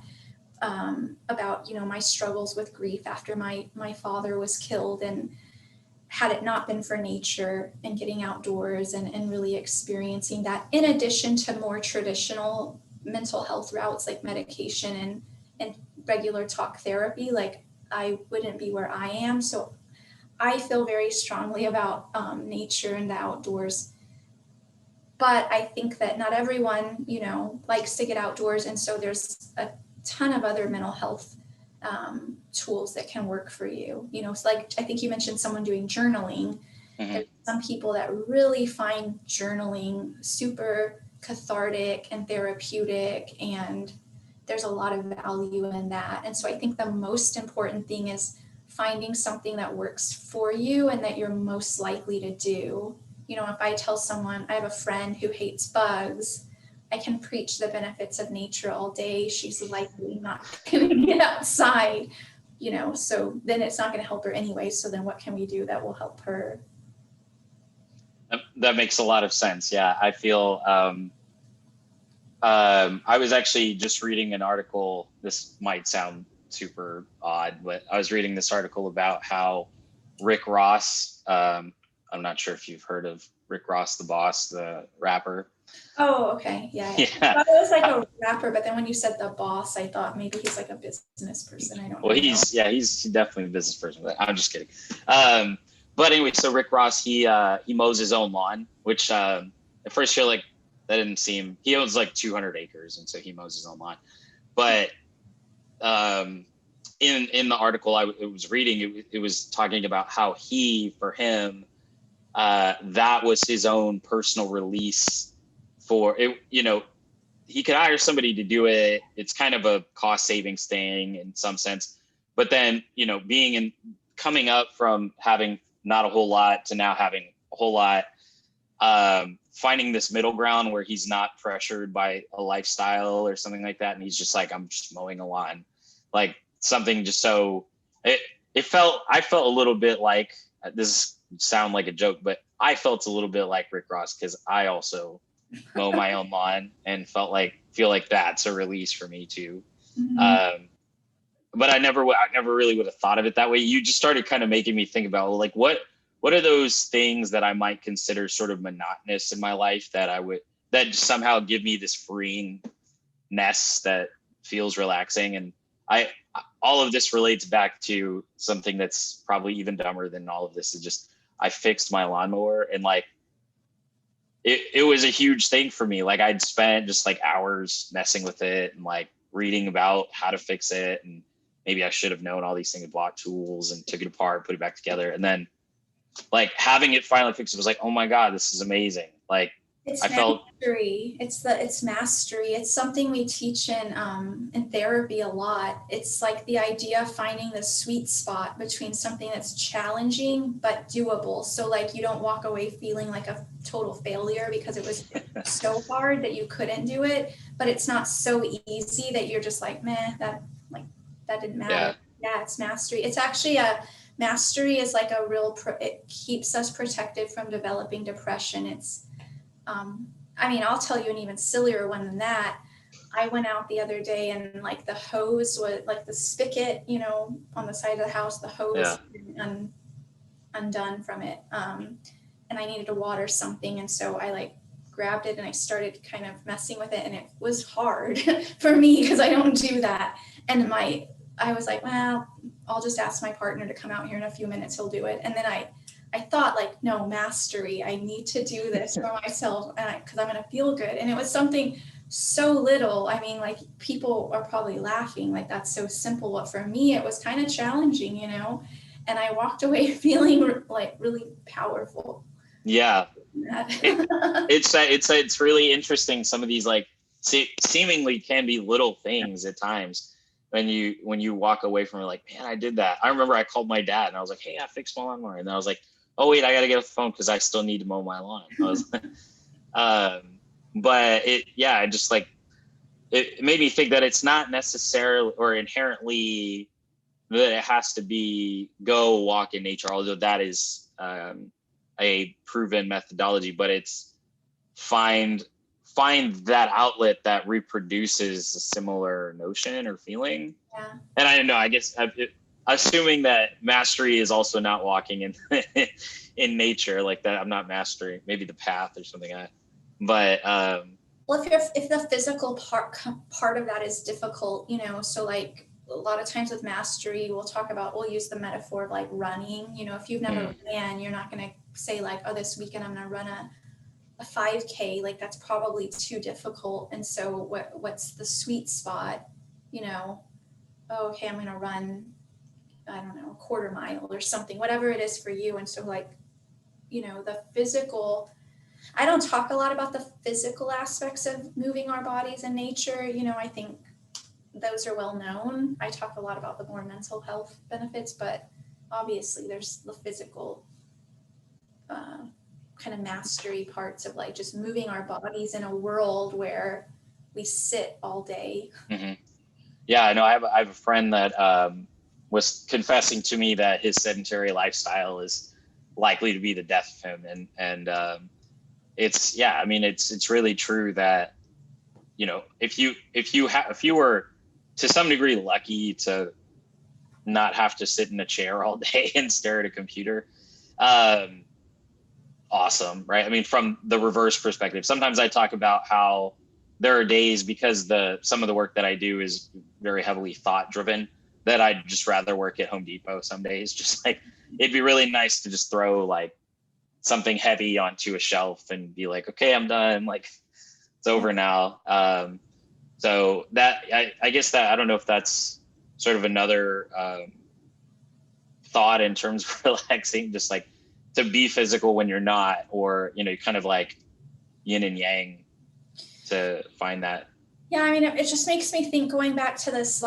Speaker 2: about, my struggles with grief after my father was killed, and had it not been for nature and getting outdoors and really experiencing that, in addition to more traditional mental health routes like medication and regular talk therapy, like I wouldn't be where I am. So I feel very strongly about nature and the outdoors. But I think that not everyone, likes to get outdoors. And so there's a ton of other mental health tools that can work for you. It's like, I think you mentioned someone doing journaling.
Speaker 1: Mm-hmm.
Speaker 2: There's some people that really find journaling super cathartic and therapeutic, and there's a lot of value in that. And so I think the most important thing is finding something that works for you and that you're most likely to do. If I tell someone, I have a friend who hates bugs, I can preach the benefits of nature all day. She's likely not going to get outside, so then it's not going to help her anyway. So then what can we do that will help her?
Speaker 1: That makes a lot of sense. Yeah, I feel I was actually just reading an article. This might sound super odd, but I was reading this article about how Rick Ross, I'm not sure if you've heard of Rick Ross, the Boss, the rapper.
Speaker 2: Oh, okay. Yeah.
Speaker 1: Yeah.
Speaker 2: I thought it was like a rapper, but then when you said the boss, I thought maybe he's like a business person. I don't know.
Speaker 1: Well, he's definitely a business person, but I'm just kidding. But anyway, so Rick Ross, he mows his own lawn, which at first you're like, that didn't seem, he owns like 200 acres. And so he mows his own lawn. But in the article I was reading, it was talking about how for him, that was his own personal release for it. He could hire somebody to do it. It's kind of a cost savings thing in some sense, but then, coming up from having not a whole lot to now having a whole lot, finding this middle ground where he's not pressured by a lifestyle or something like that. And he's just like, I'm just mowing a lawn, like something just so I felt a little bit like, this sound like a joke, but I felt a little bit like Rick Ross because I also mow my own lawn and feel like that's a release for me too. Mm-hmm. But I never really would have thought of it that way. You just started kind of making me think about like, what are those things that I might consider sort of monotonous in my life that somehow give me this freeingness that feels relaxing. And all of this relates back to something that's probably even dumber than all of this is just, I fixed my lawnmower and like, it was a huge thing for me. Like I'd spent just like hours messing with it and like reading about how to fix it. And maybe I should have known all these things, bought tools and took it apart, put it back together. And then like having it finally fixed, it was like, oh my God, this is amazing. Like
Speaker 2: it's mastery. It's mastery. It's something we teach in therapy a lot. It's like the idea of finding the sweet spot between something that's challenging but doable. So like you don't walk away feeling like a total failure because it was so hard that you couldn't do it, but it's not so easy that you're just like, meh, that didn't matter. Yeah, it's mastery. It's actually mastery is like it keeps us protected from developing depression. It's I'll tell you an even sillier one than that. I went out the other day and like the hose was like the spigot, on the side of the house, the hose undone from it. And I needed to water something. And so I like grabbed it and I started kind of messing with it. And it was hard for me because I don't do that. And I was like, well, I'll just ask my partner to come out here in a few minutes. He'll do it. And then I thought like, no, mastery. I need to do this for myself because I'm going to feel good. And it was something so little. I mean, like people are probably laughing like that's so simple. But for me, it was kind of challenging, and I walked away feeling like really powerful.
Speaker 1: Yeah. It's really interesting. Some of these like seemingly can be little things at times. When you walk away from it, like, man, I did that. I remember I called my dad and I was like, hey, I fixed my lawnmower. And then I was like, oh wait, I got to get off the phone because I still need to mow my lawn. I was, but it just like, it made me think that it's not necessarily or inherently that it has to be go walk in nature, although that is a proven methodology, but it's find that outlet that reproduces a similar notion or feeling. Yeah. And I don't know, I guess assuming that mastery is also not walking in in nature like that. I'm not mastering maybe the path or something. But
Speaker 2: well, if the physical part of that is difficult, you know, so like a lot of times with mastery, we'll use the metaphor of like running. You know, if you've never ran, you're not going to say like, oh, this weekend I'm going to run a 5K. Like that's probably too difficult. And so what's the sweet spot? You know, oh, okay, I'm going to run, I don't know, a quarter mile or something, whatever it is for you. And so like, you know, the physical, I don't talk a lot about the physical aspects of moving our bodies in nature. You know, I think those are well known. I talk a lot about the more mental health benefits, but obviously there's the physical kind of mastery parts of like just moving our bodies in a world where we sit all day.
Speaker 1: Mm-hmm. Yeah, I know. I have a friend that was confessing to me that his sedentary lifestyle is likely to be the death of him, and it's, yeah, I mean, it's really true that, you know, if you were to some degree lucky to not have to sit in a chair all day and stare at a computer, awesome, right? I mean, from the reverse perspective, sometimes I talk about how there are days, because some of the work that I do is very heavily thought driven, that I'd just rather work at Home Depot some days. Just like, it'd be really nice to just throw like something heavy onto a shelf and be like, okay, I'm done. Like, it's over now. So that, I guess that, I don't know if that's sort of another thought in terms of relaxing, just like to be physical when you're not, or, you know, kind of like yin and yang to find that.
Speaker 2: Yeah, I mean, it just makes me think, going back to this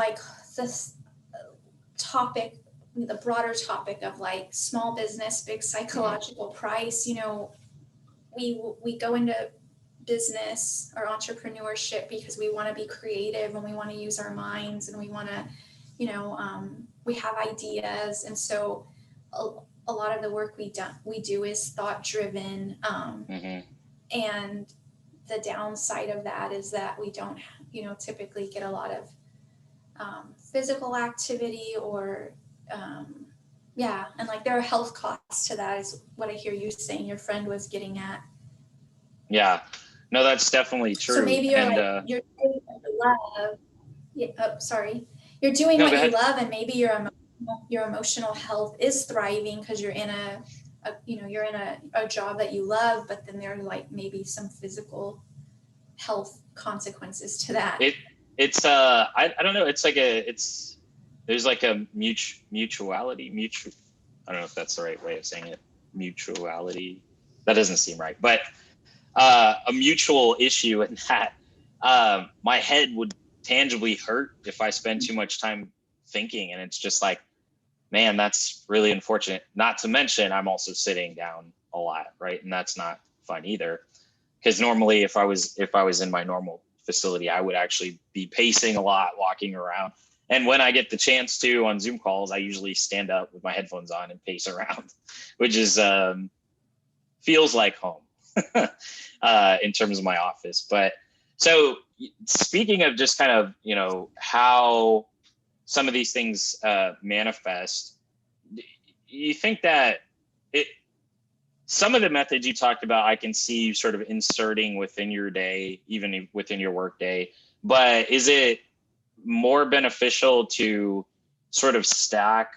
Speaker 2: topic, the broader topic of like small business, big psychological price. You know, we go into business or entrepreneurship because we want to be creative and we want to use our minds and we want to, you know, we have ideas, and so a lot of the work we do is thought driven, and the downside of that is that we don't, you know, typically get a lot of physical activity or and like there are health costs to that, is what I hear you saying your friend was getting at.
Speaker 1: Yeah, no, that's definitely true.
Speaker 2: So maybe you're you're doing what you love. You're doing what you love, and maybe your emotional health is thriving because you're in a job that you love, but then there are like maybe some physical health consequences to that.
Speaker 1: It's I don't know. It's like there's like a mutuality. I don't know if that's the right way of saying it. Mutuality. That doesn't seem right, but a mutual issue in that my head would tangibly hurt if I spend too much time thinking, and it's just like, man, that's really unfortunate. Not to mention, I'm also sitting down a lot, right? And that's not fun either. Because normally, if I was in my normal facility, I would actually be pacing a lot, walking around. And when I get the chance to on Zoom calls, I usually stand up with my headphones on and pace around, which is feels like home in terms of my office. But so speaking of just kind of, you know, how some of these things manifest, you think that some of the methods you talked about, I can see you sort of inserting within your day, even within your work day, but is it more beneficial to sort of stack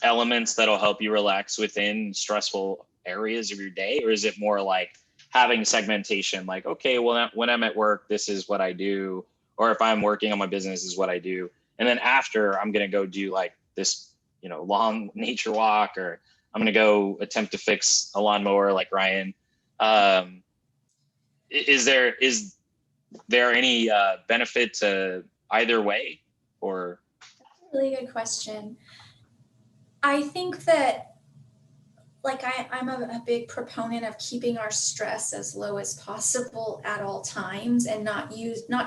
Speaker 1: elements that'll help you relax within stressful areas of your day? Or is it more like having segmentation, like, okay, well, when I'm at work, this is what I do. Or if I'm working on my business, this is what I do. And then after, I'm going to go do like this, you know, long nature walk, or I'm going to go attempt to fix a lawnmower like Ryan. Is there any benefit to either way, or?
Speaker 2: Really good question. I think that like I'm a big proponent of keeping our stress as low as possible at all times, and not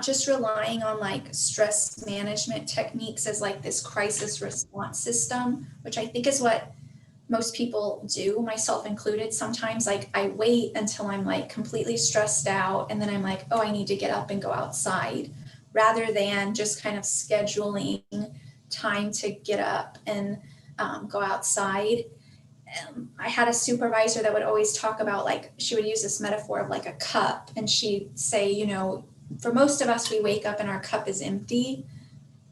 Speaker 2: just relying on like stress management techniques as like this crisis response system, which I think is what most people do, myself included. Sometimes like I wait until I'm like completely stressed out, and then I'm like, oh, I need to get up and go outside, rather than just kind of scheduling time to get up and go outside. I had a supervisor that would always talk about, like, she would use this metaphor of like a cup, and she'd say, you know, for most of us, we wake up and our cup is empty.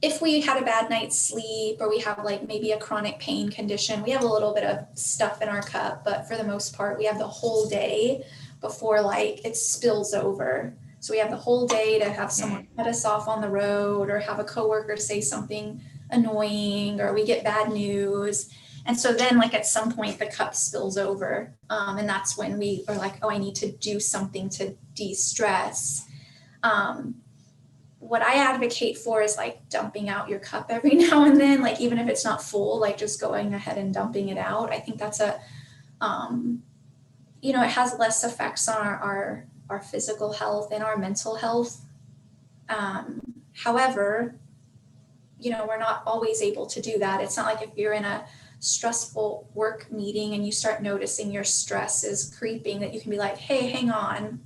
Speaker 2: If we had a bad night's sleep, or we have like maybe a chronic pain condition, we have a little bit of stuff in our cup, but for the most part, we have the whole day before like it spills over. So we have the whole day to have someone cut us off on the road, or have a coworker say something annoying, or we get bad news. And so then, like, at some point the cup spills over, and that's when we are like, oh, I need to do something to de-stress. What I advocate for is like dumping out your cup every now and then, like even if it's not full, like just going ahead and dumping it out. I think that's a, you know, it has less effects on our physical health and our mental health. However, you know, we're not always able to do that. It's not like if you're in a stressful work meeting and you start noticing your stress is creeping, that you can be like, hey, hang on,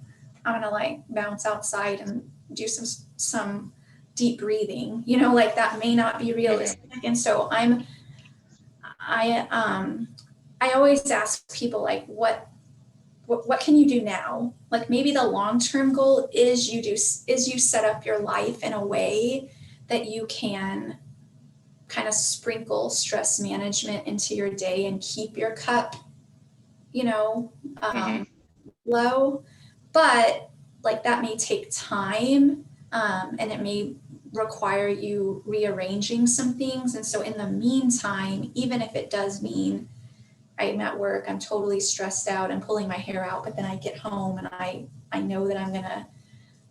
Speaker 2: I'm gonna like bounce outside and do some deep breathing, you know, like that may not be realistic. And so I always ask people, like, what can you do now? Like maybe the long-term goal is you set up your life in a way that you can kind of sprinkle stress management into your day and keep your cup, you know, low. But like that may take time, and it may require you rearranging some things. And so in the meantime, even if it does mean I'm at work, I'm totally stressed out and pulling my hair out, but then I get home and I know that I'm gonna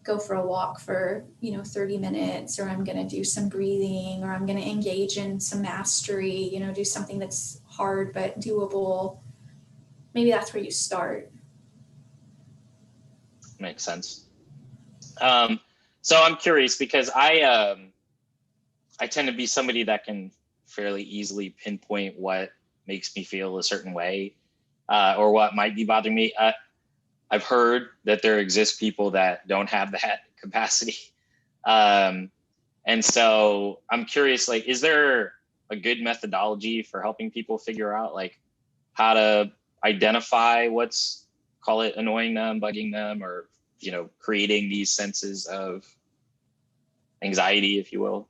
Speaker 2: go for a walk for, you know, 30 minutes, or I'm gonna do some breathing, or I'm gonna engage in some mastery, you know, do something that's hard but doable. Maybe that's where you start.
Speaker 1: Makes sense. So I'm curious because I tend to be somebody that can fairly easily pinpoint what makes me feel a certain way, or what might be bothering me. I've heard that there exist people that don't have that capacity. And so I'm curious, like, is there a good methodology for helping people figure out like how to identify what's, call it, annoying them, bugging them, or, you know, creating these senses of anxiety, if you will?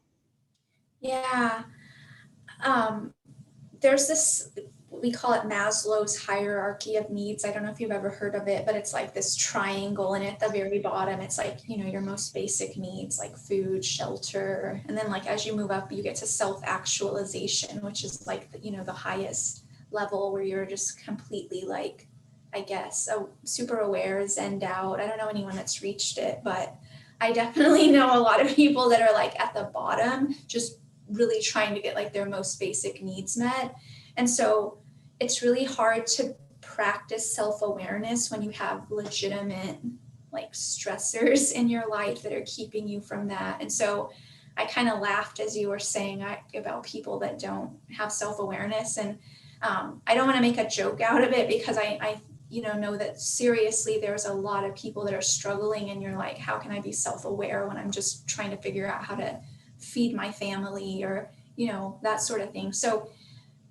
Speaker 2: Yeah. There's this, we call it Maslow's hierarchy of needs. I don't know if you've ever heard of it, but it's like this triangle, and at the very bottom, it's like, you know, your most basic needs like food, shelter. And then like as you move up, you get to self-actualization, which is like, you know, the highest level where you're just completely like, I guess, super aware, zenned out. I don't know anyone that's reached it, but I definitely know a lot of people that are like at the bottom, just really trying to get like their most basic needs met. And so it's really hard to practice self-awareness when you have legitimate like stressors in your life that are keeping you from that. And so I kind of laughed as you were saying about people that don't have self-awareness. And I don't want to make a joke out of it, because I you know that seriously there's a lot of people that are struggling, and you're like, how can I be self-aware when I'm just trying to figure out how to feed my family, or, you know, that sort of thing. So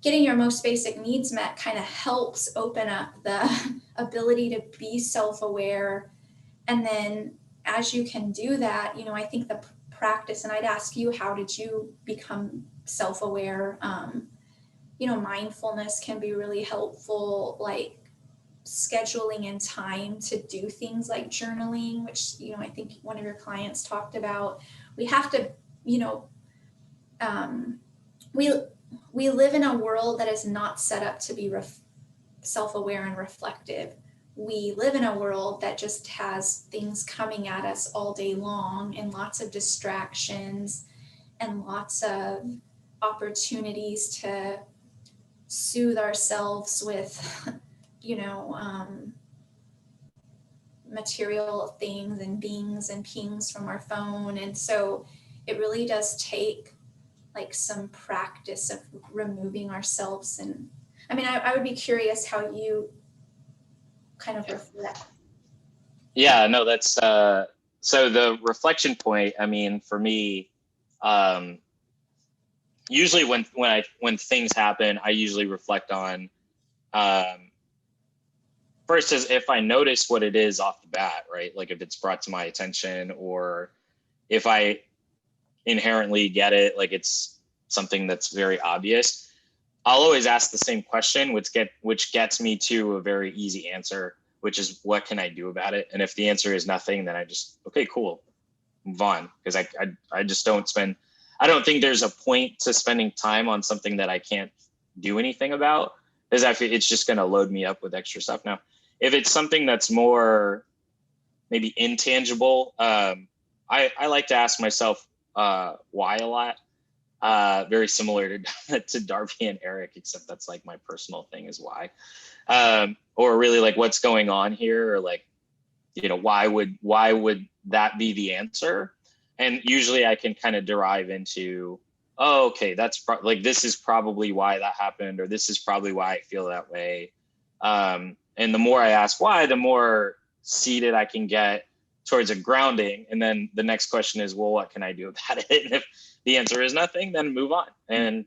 Speaker 2: getting your most basic needs met kind of helps open up the ability to be self-aware. And then as you can do that, you know, I think the practice, and I'd ask you, how did you become self-aware? You know, mindfulness can be really helpful, like scheduling in time to do things like journaling, which, you know, I think one of your clients talked about. We have to, you know, we live in a world that is not set up to be self-aware and reflective. We live in a world that just has things coming at us all day long, and lots of distractions and lots of opportunities to soothe ourselves with, you know, material things and bings and pings from our phone. And so it really does take like some practice of removing ourselves. And I mean, I would be curious how you kind of reflect.
Speaker 1: Yeah, no, that's so the reflection point, I mean, for me, usually when things happen, I usually reflect on, first is if I notice what it is off the bat, right? Like if it's brought to my attention, or if I inherently get it, like it's something that's very obvious, I'll always ask the same question, which gets me to a very easy answer, which is what can I do about it? And if the answer is nothing, then I just, okay, cool, move on. Because I just I don't think there's a point to spending time on something that I can't do anything about, because it's just going to load me up with extra stuff. Now, if it's something that's more maybe intangible, I like to ask myself why a lot. Very similar to Darby and Eric, except that's like my personal thing is why. Or really like what's going on here, or like, why would that be the answer? And usually I can kind of derive into, oh, okay, that's like, this is probably why that happened, or this is probably why I feel that way. And the more I ask why, the more seated I can get towards a grounding. And then the next question is, well, what can I do about it? And if the answer is nothing, then move on. And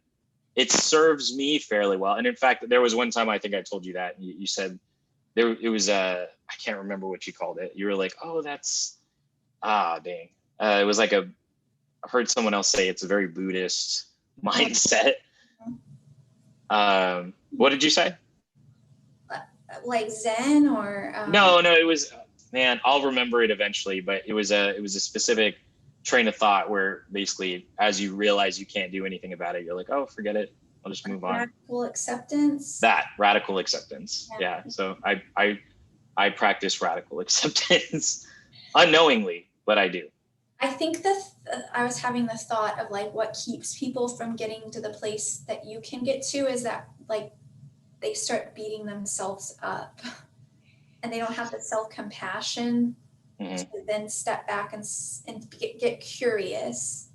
Speaker 1: it serves me fairly well. And in fact, there was one time, I think I told you that, you said it was I can't remember what you called it. You were like, oh, that's, dang. It was like I've heard someone else say it's a very Buddhist mindset. What did you say?
Speaker 2: Like Zen or?
Speaker 1: No, it was, man, I'll remember it eventually, but it was a specific train of thought where basically, as you realize you can't do anything about it, you're like, oh, forget it. I'll just move on.
Speaker 2: Radical acceptance.
Speaker 1: That radical acceptance. Yeah. So I practice radical acceptance unknowingly, but I do.
Speaker 2: I think that I was having the thought of like what keeps people from getting to the place that you can get to is that like they start beating themselves up and they don't have the self-compassion to then step back and get curious,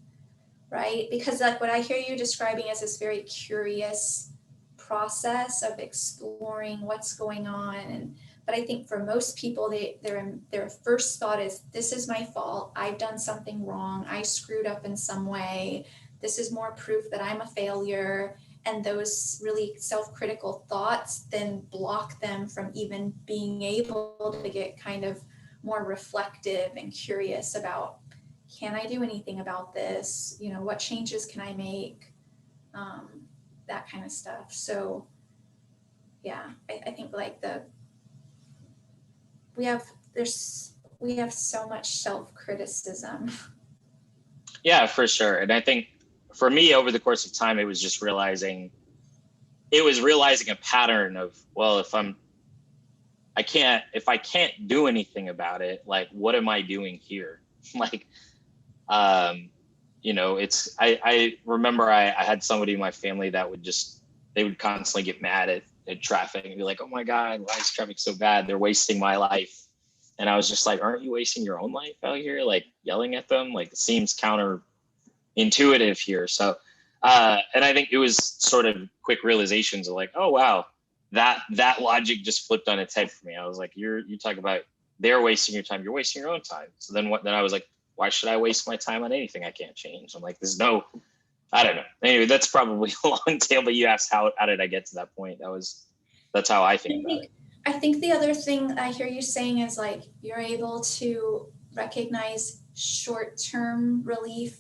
Speaker 2: right? Because like what I hear you describing as this very curious process of exploring what's going on. But I think for most people, their first thought is, this is my fault. I've done something wrong. I screwed up in some way. This is more proof that I'm a failure. And those really self-critical thoughts then block them from even being able to get kind of more reflective and curious about, can I do anything about this? What changes can I make? That kind of stuff. So yeah, I think like we have so much self-criticism.
Speaker 1: Yeah, for sure. And I think for me, over the course of time, it was just realizing a pattern of, well, if I can't do anything about it, like, what am I doing here? Like, I remember I had somebody in my family that they would constantly get mad at traffic and be like, oh my God, why is traffic so bad? They're wasting my life. And I was just like, aren't you wasting your own life out here? Like yelling at them, like it seems counterintuitive here. So, and I think it was sort of quick realizations of like, oh, wow, that logic just flipped on its head for me. I was like, you talk about they're wasting your time. You're wasting your own time. So then I was like, why should I waste my time on anything I can't change? I'm like, I don't know. Anyway, that's probably a long tail, but you asked how did I get to that point? That's how I think about it.
Speaker 2: I think the other thing I hear you saying is like, you're able to recognize short-term relief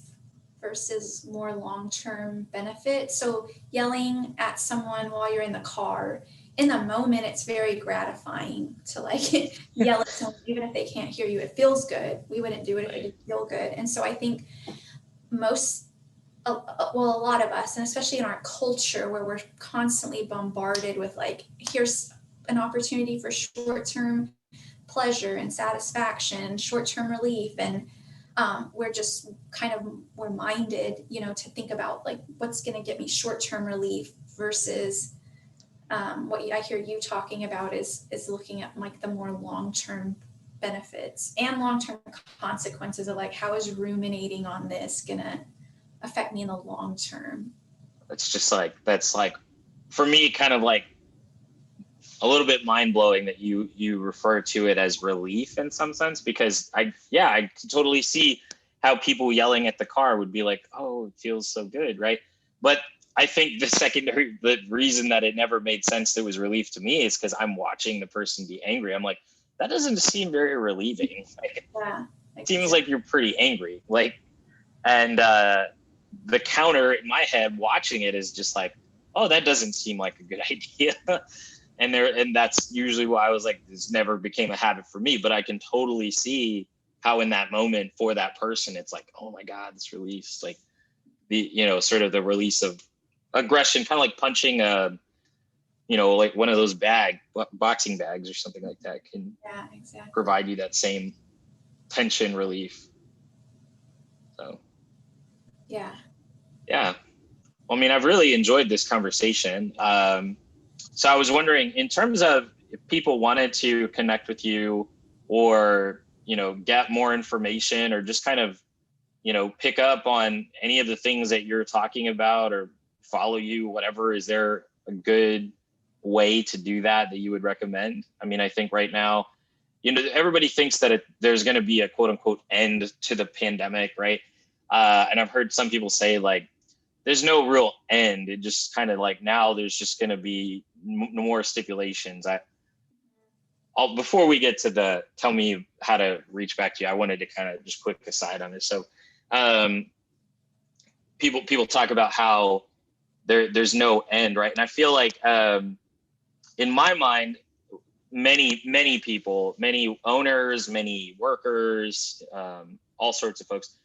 Speaker 2: versus more long-term benefit. So yelling at someone while you're in the car, in the moment, it's very gratifying to like yell at someone, even if they can't hear you. It feels good. We wouldn't do it if it didn't feel good. And so I think a lot of us, and especially in our culture where we're constantly bombarded with like, here's an opportunity for short-term pleasure and satisfaction, short-term relief. And we're minded, to think about like, what's going to get me short-term relief versus what I hear you talking about is looking at like the more long-term benefits and long-term consequences of like, how is ruminating on this going to affect me in the long term?
Speaker 1: That's like, for me, kind of like a little bit mind blowing that you refer to it as relief in some sense, because I can totally see how people yelling at the car would be like, oh, it feels so good, right? But I think the reason that it never made sense that was relief to me is because I'm watching the person be angry. I'm like, that doesn't seem very relieving. Like,
Speaker 2: Yeah.
Speaker 1: it seems like you're pretty angry. Like, and the counter in my head watching it is just like, oh, that doesn't seem like a good idea. And that's usually why I was like, this never became a habit for me. But I can totally see how in that moment for that person, it's like, oh my God, this release, like sort of the release of aggression, kind of like punching like one of those boxing bags or something like that can
Speaker 2: exactly.
Speaker 1: provide you that same tension relief. So
Speaker 2: yeah.
Speaker 1: Well, I mean, I've really enjoyed this conversation. So I was wondering, in terms of if people wanted to connect with you or, get more information or just kind of, pick up on any of the things that you're talking about or follow you, whatever, is there a good way to do that you would recommend? I mean, I think right now, everybody thinks that there's going to be a quote unquote end to the pandemic, right? And I've heard some people say like, there's no real end. It just kind of like now there's just going to be more stipulations. Before we get to tell me how to reach back to you, I wanted to kind of just quick aside on this. So people talk about how there's no end, right? And I feel like in my mind, many people, many owners, many workers, all sorts of folks,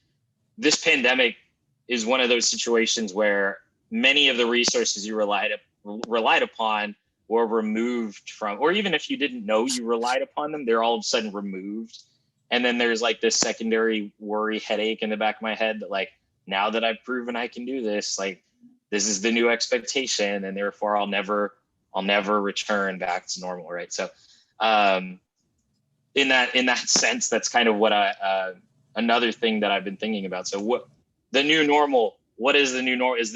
Speaker 1: this pandemic is one of those situations where many of the resources you relied upon were removed from, or even if you didn't know you relied upon them, they're all of a sudden removed. And then there's like this secondary worry headache in the back of my head that like, now that I've proven I can do this, like this is the new expectation, and therefore I'll never return back to normal, right? So in that sense, that's kind of what another thing that I've been thinking about. So what is the new normal? Is the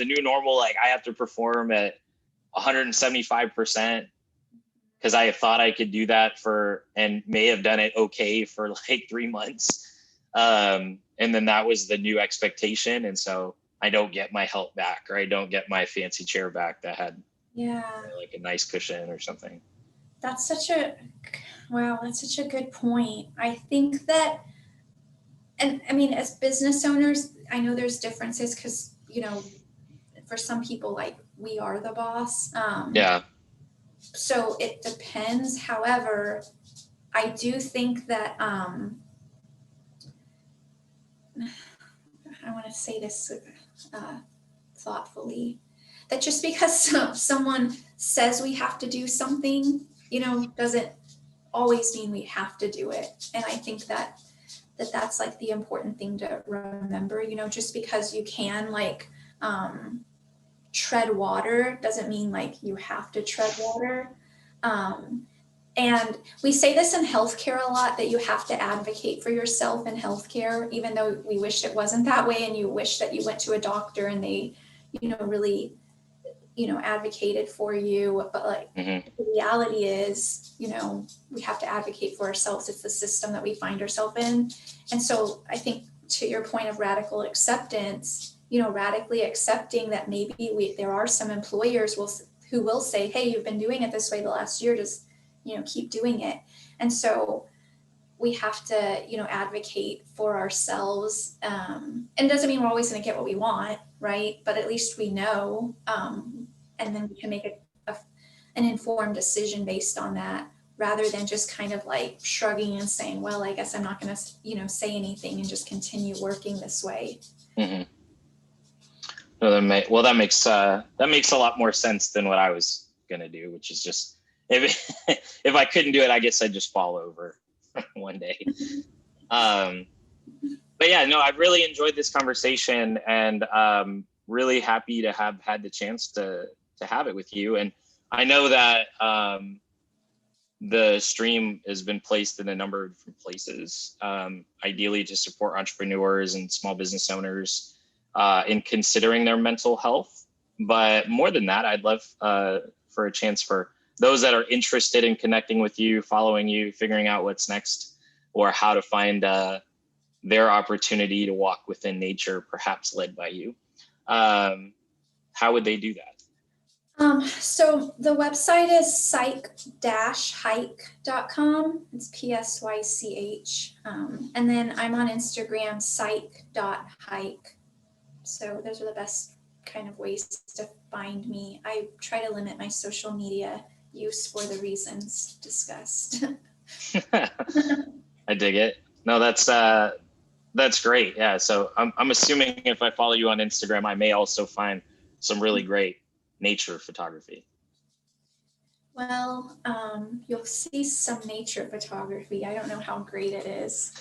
Speaker 1: new normal like I have to perform at 175% because I thought I could do that and may have done it okay for like 3 months, and then that was the new expectation, and so I don't get my help back, or I don't get my fancy chair back that had like a nice cushion or something.
Speaker 2: That's such a good point. I think that, and I mean, as business owners, I know there's differences because, for some people, like we are the boss. So it depends. However, I do think that, I want to say this thoughtfully, that just because someone says we have to do something, doesn't always mean we have to do it. And I think that's like the important thing to remember, just because you can like tread water doesn't mean like you have to tread water. And we say this in healthcare a lot, that you have to advocate for yourself in healthcare, even though we wish it wasn't that way, and you wish that you went to a doctor and they, really, advocated for you. But like the reality is, we have to advocate for ourselves. It's the system that we find ourselves in. And so I think to your point of radical acceptance, radically accepting that maybe there are some employers who will say, hey, you've been doing it this way the last year, just keep doing it. And so we have to advocate for ourselves, and it doesn't mean we're always going to get what we want, right? But at least we know, and then we can make an informed decision based on that, rather than just kind of like shrugging and saying, well, I guess I'm not going to say anything and just continue working this way.
Speaker 1: Mm-hmm. No, that makes a lot more sense than what I was going to do, which is just if I couldn't do it, I guess I'd just fall over one day. But yeah, no, I've really enjoyed this conversation, and really happy to have had the chance to have it with you. And I know that the stream has been placed in a number of different places, ideally to support entrepreneurs and small business owners in considering their mental health. But more than that, I'd love for a chance for those that are interested in connecting with you, following you, figuring out what's next, or how to find their opportunity to walk within nature, perhaps led by you. how would they do that?
Speaker 2: So the website is psych-hike.com. It's PSYCH. And then I'm on Instagram, psych.hike. So those are the best kind of ways to find me. I try to limit my social media use for the reasons discussed.
Speaker 1: I dig it. No, that's great. Yeah. So I'm assuming if I follow you on Instagram, I may also find some really great nature photography.
Speaker 2: Well, you'll see some nature photography. I don't know how great it is.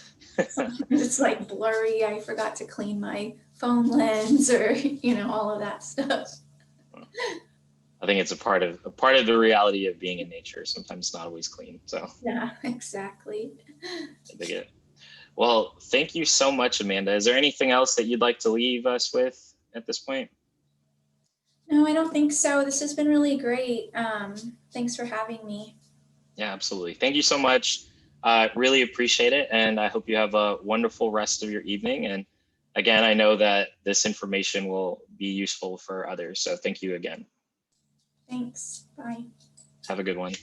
Speaker 2: Sometimes it's like blurry. I forgot to clean my phone lens, or all of that stuff.
Speaker 1: I think it's a part of the reality of being in nature. Sometimes it's not always clean. So
Speaker 2: yeah, exactly.
Speaker 1: I dig it. Well, thank you so much, Amanda. Is there anything else that you'd like to leave us with at this point?
Speaker 2: No, I don't think so. This has been really great. Thanks for having me.
Speaker 1: Yeah, absolutely. Thank you so much. Really appreciate it. And I hope you have a wonderful rest of your evening. And again, I know that this information will be useful for others. So thank you again.
Speaker 2: Thanks. Bye.
Speaker 1: Have a good one.